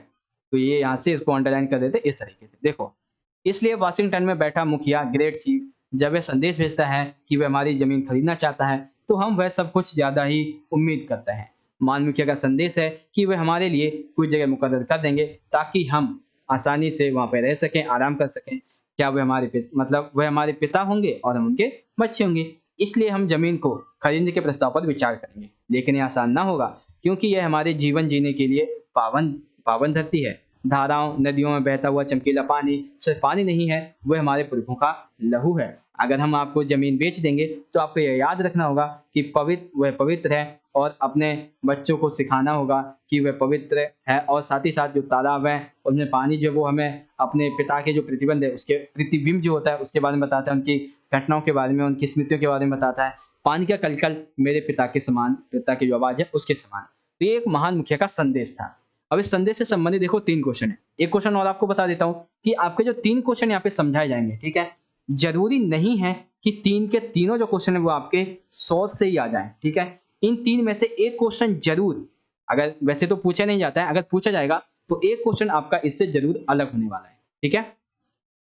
तो ये यहाँ से इसको अंडरलाइन कर देते इस तरीके से। देखो, इसलिए वाशिंगटन में बैठा मुखिया ग्रेट चीफ जब वह संदेश भेजता है कि वह हमारी जमीन खरीदना चाहता है तो हम वह सब कुछ ज्यादा ही उम्मीद करते हैं। महान मुखिया का संदेश है कि वह हमारे लिए कोई जगह मुकर्रर कर देंगे ताकि हम आसानी से वहां पर रह सकें, आराम कर सकें। क्या वह मतलब वह हमारे पिता होंगे और हम उनके बच्चे होंगे। इसलिए हम जमीन को खरीदने के प्रस्ताव पर विचार करेंगे, लेकिन ये आसान ना होगा क्योंकि यह हमारे जीवन जीने के लिए पावन धरती है। धाराओं नदियों में बहता हुआ चमकीला पानी सिर्फ पानी नहीं है, वह हमारे पुरखों का लहू है। अगर हम आपको जमीन बेच देंगे तो आपको यह याद रखना होगा कि वह पवित्र है और अपने बच्चों को सिखाना होगा कि वह पवित्र है। और साथ ही साथ जो तालाब है उनमें पानी जो वो हमें अपने पिता के जो प्रतिबंध है उसके प्रतिबिंब जो होता है उसके बारे में बताता है, उनकी घटनाओं के बारे में, उनकी स्मृतियों के बारे में बताता है। पानी का कलकल मेरे पिता के समान, पिता की जो आवाज है उसके समान। तो ये एक महान मुखिया का संदेश था। अब इस संदेश से संबंधित देखो 3 क्वेश्चन है। एक क्वेश्चन और आपको बता देता हूं कि आपके जो 3 क्वेश्चन यहाँ पे समझाए जाएंगे। ठीक है, जरूरी नहीं है कि 3 के तीनों जो क्वेश्चन है वो आपके सोच से ही आ जाए। ठीक है, इन 3 में से एक क्वेश्चन जरूर, अगर वैसे तो पूछा नहीं जाता है, अगर पूछा जाएगा तो एक क्वेश्चन आपका इससे जरूर अलग होने वाला है। ठीक है,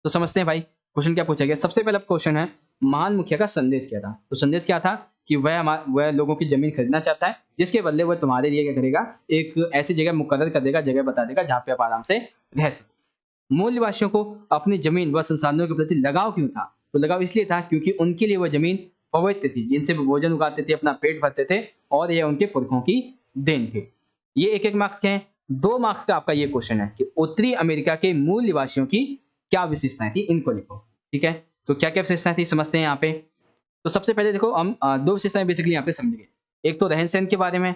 तो समझते हैं भाई क्वेश्चन क्या पूछा गया। सबसे पहला क्वेश्चन है महान मुखिया का संदेश क्या था। तो संदेश क्या था कि वह लोगों की जमीन खरीदना चाहता है जिसके बदले वह तुम्हारे लिए क्या करेगा, एक ऐसी जगह मुकर्रर कर देगा, जगह बता देगा जहां पे आप आराम से रह सको। मूलवासियों को अपनी जमीन व संसाधनों के प्रति लगाव क्यों था। तो लगाव इसलिए था क्योंकि उनके लिए वह जमीन पवित्र थी, जिनसे वो भोजन उगाते थे, अपना पेट भरते थे और यह उनके पुरखों की देन थी। ये एक मार्क्स के हैं। 2 मार्क्स का आपका ये क्वेश्चन है कि उत्तरी अमेरिका के मूल निवासियों की क्या विशेषताएं थी, इनको लिखो। ठीक है, तो क्या क्या विशेषताएं थी समझते हैं यहाँ पे। तो सबसे पहले देखो हम 2 विशेषताएं बेसिकली यहाँ पे समझेंगे। एक तो रहन सहन के बारे में।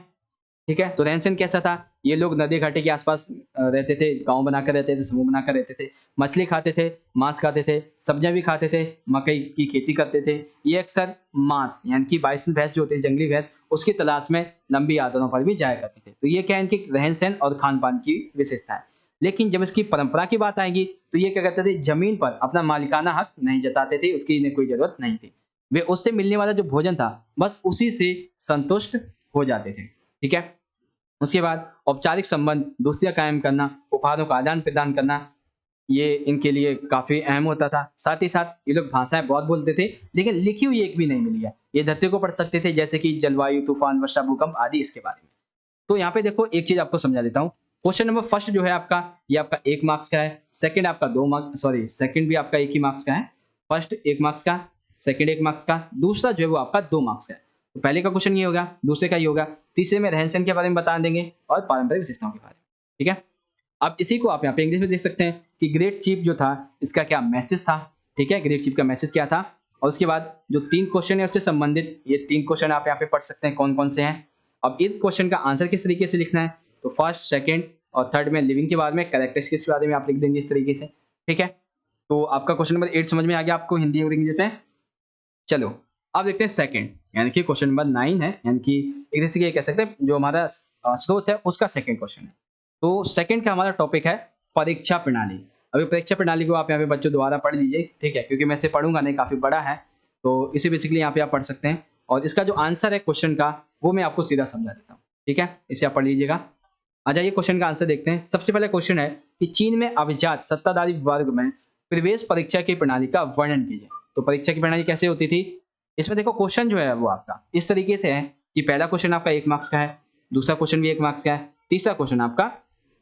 ठीक है, तो रहन सहन कैसा था, ये लोग नदी घाटे के आसपास रहते थे, गांव बनाकर रहते थे, समूह बनाकर रहते थे, मछली खाते थे, मांस खाते थे, सब्जियां भी खाते थे, मकई की खेती करते थे। ये अक्सर मांस यानी कि बाइसन भैंस जो होती है, जंगली भैंस, उसकी तलाश में लंबी यात्राओं पर भी जाया करते थे। तो ये क्या है इनकी रहन सहन और खान पान की विशेषता है। लेकिन जब इसकी परंपरा की बात आएगी तो ये क्या करते थे, जमीन पर अपना मालिकाना हक नहीं जताते थे, उसकी इन्हें कोई जरूरत नहीं थी। वे उससे मिलने वाला जो भोजन था बस उसी से संतुष्ट हो जाते थे। ठीक है, उसके बाद औपचारिक संबंध दोस्तियां कायम करना, उपहारों का आदान प्रदान करना, ये इनके लिए काफी अहम होता था। साथ ही साथ ये लोग भाषाएं बहुत बोलते थे लेकिन लिखी हुई एक भी नहीं मिली है। ये धरती को पढ़ सकते थे, जैसे कि जलवायु, तूफान, वर्षा, भूकंप आदि इसके बारे में। तो यहाँ पे देखो एक चीज आपको समझा देता हूँ। क्वेश्चन नंबर फर्स्ट जो है आपका, ये आपका 1 मार्क्स का है। सेकंड आपका 2 मार्क्स, सॉरी सेकंड भी आपका 1 ही मार्क्स का है। फर्स्ट 1 मार्क्स का, सेकंड 1 मार्क्स का, दूसरा जो है वो आपका 2 मार्क्स का है। तो पहले का क्वेश्चन ये होगा, दूसरे का ये होगा, तीसरे में रहन सहन के बारे में बता देंगे और पारंपरिक विशेषताओं के बारे में। ठीक है, अब इसी को आप यहाँ पे इंग्लिश में देख सकते हैं कि ग्रेट चीफ जो था इसका क्या मैसेज था। ठीक है, ग्रेट चीफ का मैसेज क्या था। और उसके बाद जो 3 क्वेश्चन है उससे संबंधित ये 3 क्वेश्चन आप यहाँ पे पढ़ सकते हैं कौन कौन से हैं। अब इस क्वेश्चन का आंसर किस तरीके से लिखना है, तो फर्स्ट, सेकंड और थर्ड में लिविंग के बारे में, कैरेक्टरिस्टिक्स के बारे में आप लिख देंगे इस तरीके से। ठीक है, तो आपका क्वेश्चन नंबर 8 समझ में आ गया आपको हिंदी और इंग्लिश में। चलो अब देखते हैं सेकंड, यानी कि क्वेश्चन नंबर 9 है, यानी कि एक तरह से ये कह सकते हैं जो हमारा स्रोत है उसका सेकंड क्वेश्चन है। तो सेकंड का हमारा टॉपिक है परीक्षा प्रणाली। अभी परीक्षा प्रणाली को आप यहाँ पे बच्चों द्वारा पढ़ लीजिए। ठीक है, क्योंकि मैं इसे पढ़ूंगा नहीं, काफी बड़ा है, तो इसे बेसिकली यहाँ पे आप पढ़ सकते हैं। और इसका जो आंसर है क्वेश्चन का वो मैं आपको सीधा समझा देता हूँ। ठीक है, इसे आप पढ़ लीजिएगा। आ जाइए क्वेश्चन का आंसर देखते हैं। सबसे पहले क्वेश्चन है कि चीन में अभिजात सत्ताधारी वर्ग में प्रवेश परीक्षा की प्रणाली का वर्णन कीजिए। तो परीक्षा की प्रणाली कैसे होती थी, इसमें देखो क्वेश्चन जो है वो आपका इस तरीके से है कि पहला क्वेश्चन आपका 1 मार्क्स का है, दूसरा क्वेश्चन भी 1 मार्क्स का है, तीसरा क्वेश्चन आपका,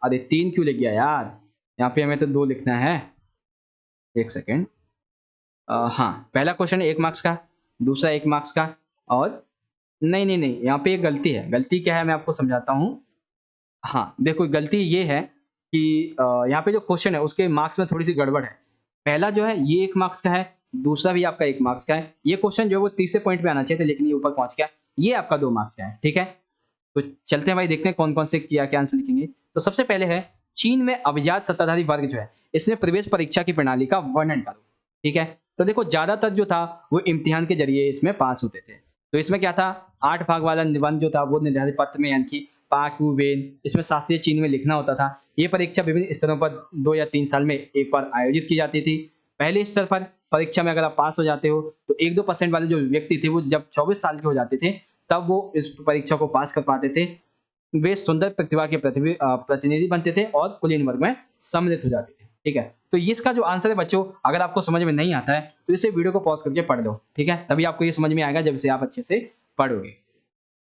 अरे 3 क्यों लिख गया यार, यहाँ पे हमें तो 2 लिखना है। एक सेकेंड, हाँ पहला क्वेश्चन 1 मार्क्स का, दूसरा 1 मार्क्स का, और नहीं, यहाँ पे एक गलती है। गलती क्या है मैं आपको समझाता हूँ। हाँ देखो गलती ये है कि यहाँ पे जो क्वेश्चन है उसके मार्क्स में थोड़ी सी गड़बड़ है। पहला जो है ये 1 मार्क्स का है, दूसरा भी आपका 1 मार्क्स का है। ये क्वेश्चन जो है वो तीसरे पॉइंट पे आना चाहिए था लेकिन ये ऊपर पहुंच गया, ये आपका 2 मार्क्स का है। ठीक है, तो चलते हैं भाई, देखते हैं कौन कौन से क्या क्या आंसर लिखेंगे। तो सबसे पहले है चीन में अभिजात सत्ताधारी वर्ग जो है इसमें प्रवेश परीक्षा की प्रणाली का वर्णन करो। ठीक है, तो देखो ज्यादातर जो था वो इम्तिहान के जरिए इसमें पास होते थे। तो इसमें क्या था, 8 भाग वाला निबंध जो था वो निर्धारित पत्र में यानी कि पाक वू वेन इसमें शास्त्रीय चीन में लिखना होता था। ये परीक्षा विभिन्न स्तरों पर 2 या 3 साल में एक बार आयोजित की जाती थी। पहले स्तर पर परीक्षा में अगर आप पास हो जाते हो तो 1-2% वाले जो व्यक्ति थे वो जब 24 साल के हो जाते थे तब वो इस परीक्षा को पास कर पाते थे। वे सुंदर प्रतिभा के प्रतिनिधि बनते थे और कुलीन वर्ग में सम्मिलित हो जाते थे। ठीक है, तो ये इसका जो आंसर है बच्चों, अगर आपको समझ में नहीं आता है तो इसे वीडियो को पॉज करके पढ़ लो। ठीक है, तभी आपको ये समझ में आएगा जब इसे आप अच्छे से पढ़ोगे।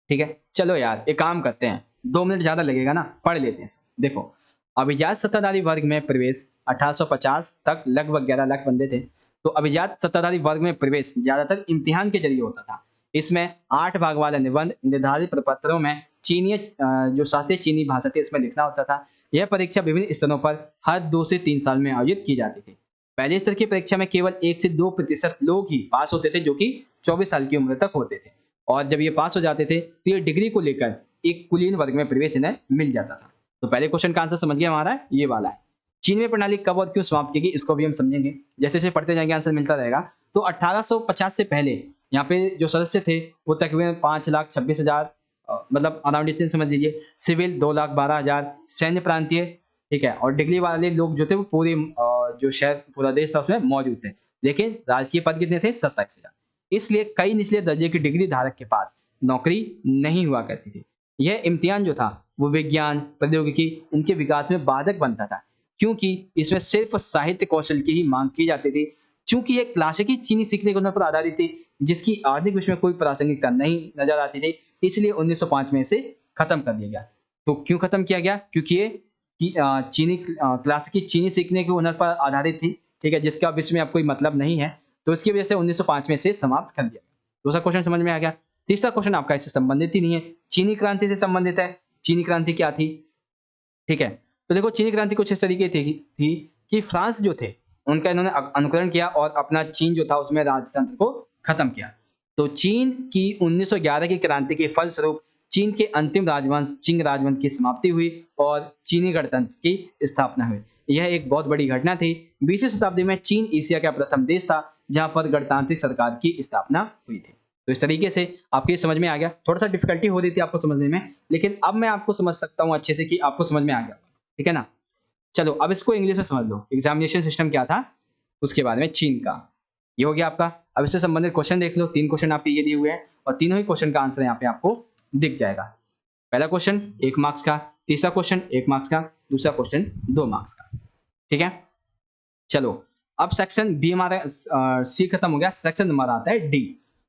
ठीक है, चलो यार एक काम करते हैं, 2 मिनट ज्यादा लगेगा ना, पढ़ लेते हैं इसको। देखो, अभिजात सत्ताधारी वर्ग में प्रवेश 1850 तक लगभग 11 लाख बंदे थे। तो अभिजात सत्ताधारी वर्ग में प्रवेश ज्यादातर इम्तिहान के जरिए होता था। इसमें 8 भाग वाला निबंध निर्धारित प्रपत्रों में चीनी जो शास्त्रीय चीनी भाषा थी इसमें लिखना होता था। यह परीक्षा विभिन्न स्तरों पर हर 2 से 3 साल में आयोजित की जाती थी। पहले स्तर की परीक्षा में केवल 1 से 2% लोग ही पास होते थे जो कि 24 साल की उम्र तक होते थे, और जब ये पास हो जाते थे तो ये डिग्री को लेकर एक कुलीन वर्ग में प्रवेश इन्हें मिल जाता था। तो पहले क्वेश्चन का आंसर समझ गए हमारा, ये वाला है। चीन में प्रणाली कब और क्यों समाप्त की गई इसको भी हम समझेंगे, जैसे जैसे पढ़ते जाएंगे आंसर मिलता रहेगा। तो 1850 से पहले यहाँ पे जो सदस्य थे वो तकरीबन 5,26,000, मतलब अराउंड इतने समझ लीजिए। सिविल 2,12,000, सैन्य प्रांतीय, ठीक है, और डिग्री वाले लोग जो थे वो पूरे जो शहर पूरा देश था उसमें मौजूद थे। लेकिन राजकीय पद कितने थे, 27,000। इसलिए कई निचले दर्जे की डिग्री धारक के पास नौकरी नहीं हुआ करती थी। यह इम्तिहान जो था वो विज्ञान प्रौद्योगिकी इनके विकास में बाधक बनता था, क्योंकि इसमें सिर्फ साहित्य कौशल की ही मांग की जाती थी। चूंकि ये क्लासिकी चीनी सीखने के हुनर पर आधारित थी जिसकी आधुनिक विश्व में कोई प्रासंगिकता नहीं नजर आती थी, इसलिए 1905 में इसे खत्म कर दिया गया। तो क्यों खत्म किया गया, क्योंकि ये क्लासिकी चीनी सीखने के हुनर पर आधारित थी, ठीक है, जिसका विश्व में अब कोई मतलब नहीं है। तो इसकी वजह से 1905 में इसे समाप्त कर दिया गया। दूसरा क्वेश्चन समझ में आ गया। तीसरा क्वेश्चन आपका इससे संबंधित ही नहीं है, चीनी क्रांति से संबंधित है। चीनी क्रांति क्या थी, ठीक है, तो देखो चीनी क्रांति कुछ इस तरीके थी कि फ्रांस जो थे उनका इन्होंने अनुकरण किया और अपना चीन जो था उसमें राजतंत्र को खत्म किया। तो चीन की 1911 की क्रांति के फलस्वरूप चीन के अंतिम राजवंश चिंग राजवंश की समाप्ति हुई और चीनी गणतंत्र की स्थापना हुई। यह एक बहुत बड़ी घटना थी। 20वीं शताब्दी में चीन एशिया का प्रथम देश था जहां पर गणतांत्रिक सरकार की स्थापना हुई थी। तो इस तरीके से आपके समझ में आ गया। थोड़ा सा डिफिकल्टी हो रही थी आपको समझने में, लेकिन अब मैं आपको समझ सकता हूँ अच्छे से कि आपको समझ में आ गया, ठीक है ना। चलो अब इसको इंग्लिश में समझ लो, एग्जामिनेशन सिस्टम क्या था उसके बारे में, चीन का। ये हो गया आपका। अब इससे संबंधित क्वेश्चन देख लो, 3 क्वेश्चन आपके ये दिए हुए हैं और तीनों ही क्वेश्चन का आंसर यहाँ पे आपको दिख जाएगा। पहला क्वेश्चन 1 मार्क्स का, तीसरा क्वेश्चन 1 मार्क्स का, दूसरा क्वेश्चन 2 मार्क्स का, ठीक है। चलो अब सेक्शन बी हमारा सी खत्म हो गया, सेक्शन नंबर आता है डी।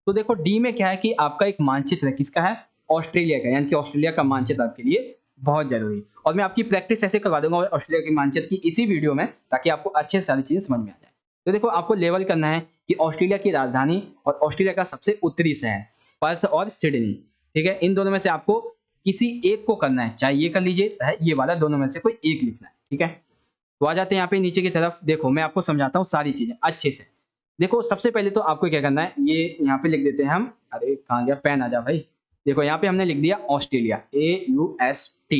तो देखो डी में क्या है कि आपका एक मानचित्र है, किसका है, ऑस्ट्रेलिया का, यानी कि ऑस्ट्रेलिया का मानचित्र आपके लिए बहुत जरूरी। और मैं आपकी प्रैक्टिस ऐसे करवा दूंगा ऑस्ट्रेलिया के मानचित्र की इसी वीडियो में, ताकि आपको अच्छे से सारी चीजें समझ में आ जाए। तो देखो आपको लेवल करना है कि ऑस्ट्रेलिया की राजधानी और ऑस्ट्रेलिया का सबसे उत्तरी शहर पर्थ और सिडनी, ठीक है, इन दोनों में से आपको किसी एक को करना है, चाहे ये कर लीजिए चाहे ये वाला, दोनों में से कोई एक लिखना है, ठीक है। तो आ जाते हैं यहाँ पे नीचे की तरफ। देखो मैं आपको समझाता हूँ सारी चीजें अच्छे से। देखो सबसे पहले तो आपको क्या करना है, ये यहाँ पे लिख देते हैं हम, अरे कहाँ गया पेन, आ जा भाई। देखो यहाँ पे हमने लिख दिया ऑस्ट्रेलिया, AUST,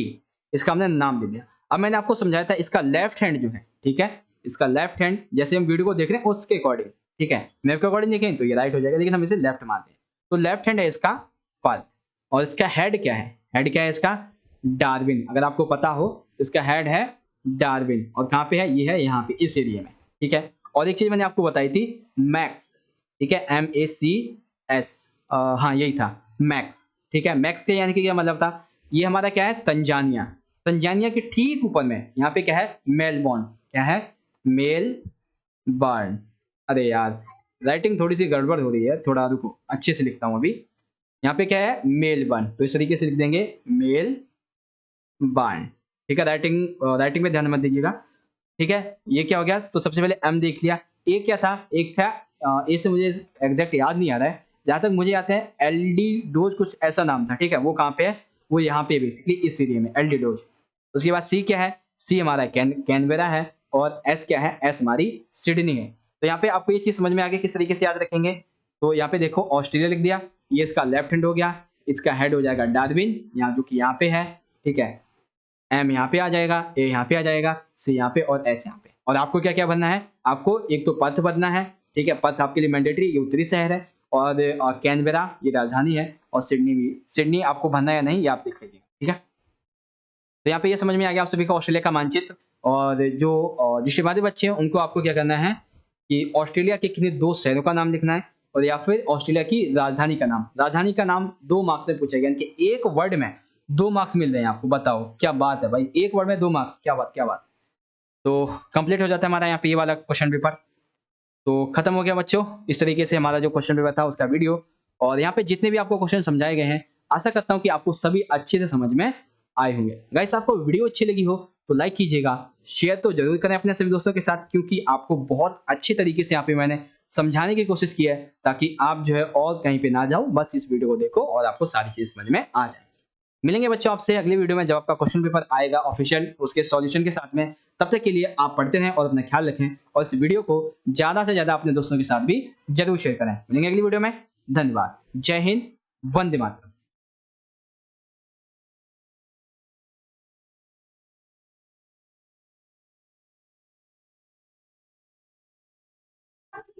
इसका हमने नाम दे दिया। अब मैंने आपको समझाया था इसका लेफ्ट हैंड जो है, ठीक है, इसका लेफ्ट हैंड जैसे हम वीडियो को देख रहे हैं उसके अकॉर्डिंग, ठीक है, मैप के अकॉर्डिंग देखें तो ये राइट हो जाएगा, लेकिन हम इसे लेफ्ट मानते हैं। तो लेफ्ट हैंड है इसका पर्थ, और इसका हेड क्या है, हेड क्या है इसका, डार्विन। अगर आपको पता हो तो इसका हेड है डार्विन, और कहाँ पे है, ये है यहाँ पे इस एरिया में, ठीक है। और एक चीज मैंने आपको बताई थी, मैक्स, ठीक है, MACS, हाँ यही था मैक्स, ठीक है। मैक्स से यानी कि क्या मतलब था, ये हमारा क्या है, तंजानिया। तंजानिया के ठीक ऊपर में यहाँ पे क्या है, मेलबोर्न, क्या है, मेलबर्न। अरे यार राइटिंग थोड़ी सी गड़बड़ हो रही है, थोड़ा रुको अच्छे से लिखता हूँ अभी। यहाँ पे क्या है, मेलबर्न, तो इस तरीके से लिख देंगे मेलबर्न, ठीक है। राइटिंग में ध्यान मत दीजिएगा, ठीक है। ये क्या हो गया, तो सबसे पहले M देख लिया। ए क्या था, एक था ए से मुझे एग्जैक्ट याद नहीं आ रहा है, जहां तक मुझे याद है LD डोज कुछ ऐसा नाम था, ठीक है। वो कहाँ पे है, वो यहाँ पे बेसिकली इस एरिया में LD डोज। उसके बाद C क्या है, C हमारा कैनबेरा है, और S क्या है, S हमारी सिडनी है। तो यहाँ पे आपको ये चीज समझ में आ गई किस तरीके से याद रखेंगे। तो यहाँ पे देखो ऑस्ट्रेलिया लिख दिया, ये इसका लेफ्ट हैंड हो गया, इसका हेड हो जाएगा डार्विन, यहाँ जो कि यहाँ पे है, ठीक है। एम यहाँ पे आ जाएगा, ए यहाँ पे आ जाएगा, सी यहाँ पे और एस यहाँ पे। और आपको क्या क्या भरना है, आपको एक तो पर्थ भरना है, ठीक है। पर्थ आपके लिए मैंडेटरी, ये उत्तरी शहर है, और कैनबेरा ये राजधानी है, और सिडनी भी। सिडनी आपको भरना है या नहीं ये आप देख लीजिए, ठीक है। तो यहाँ पे ये समझ में आ गया आप सभी को ऑस्ट्रेलिया का मानचित्र। और जो दृष्टिबाधित बच्चे हैं उनको आपको क्या करना है कि ऑस्ट्रेलिया के किन्हीं 2 शहरों का नाम लिखना है, और या फिर ऑस्ट्रेलिया की राजधानी का नाम। राजधानी का नाम 2 मार्क्स में पूछा गया, यानी कि एक वर्ड में 2 मार्क्स मिल रहे हैं आपको। बताओ क्या बात है भाई, एक वर्ड में 2 मार्क्स, क्या बात क्या बात। तो कंप्लीट हो जाता है हमारा यहाँ पे ये वाला क्वेश्चन पेपर। तो खत्म हो गया बच्चों, इस तरीके से हमारा जो क्वेश्चन पेपर था उसका वीडियो। और यहाँ पे जितने भी आपको क्वेश्चन समझाए गए हैं, आशा करता हूँ कि आपको सभी अच्छे से समझ में आए होंगे। गाइस आपको वीडियो अच्छी लगी हो तो लाइक कीजिएगा, शेयर तो जरूर करें अपने सभी दोस्तों के साथ, क्योंकि आपको बहुत अच्छी तरीके से यहाँ पे मैंने समझाने की कोशिश की है, ताकि आप जो है और कहीं पे ना जाओ, बस इस वीडियो को देखो और आपको सारी चीजें समझ में आ जाए। मिलेंगे बच्चों आपसे अगले वीडियो में जब आपका क्वेश्चन पेपर आएगा ऑफिशियल, उसके सॉल्यूशन के साथ में। तब तक के लिए आप पढ़ते रहें और अपना ख्याल रखें, और इस वीडियो को ज्यादा से ज्यादा अपने दोस्तों के साथ भी जरूर शेयर करें। मिलेंगे अगली वीडियो में, धन्यवाद, जय हिंद, वंदे मातरम।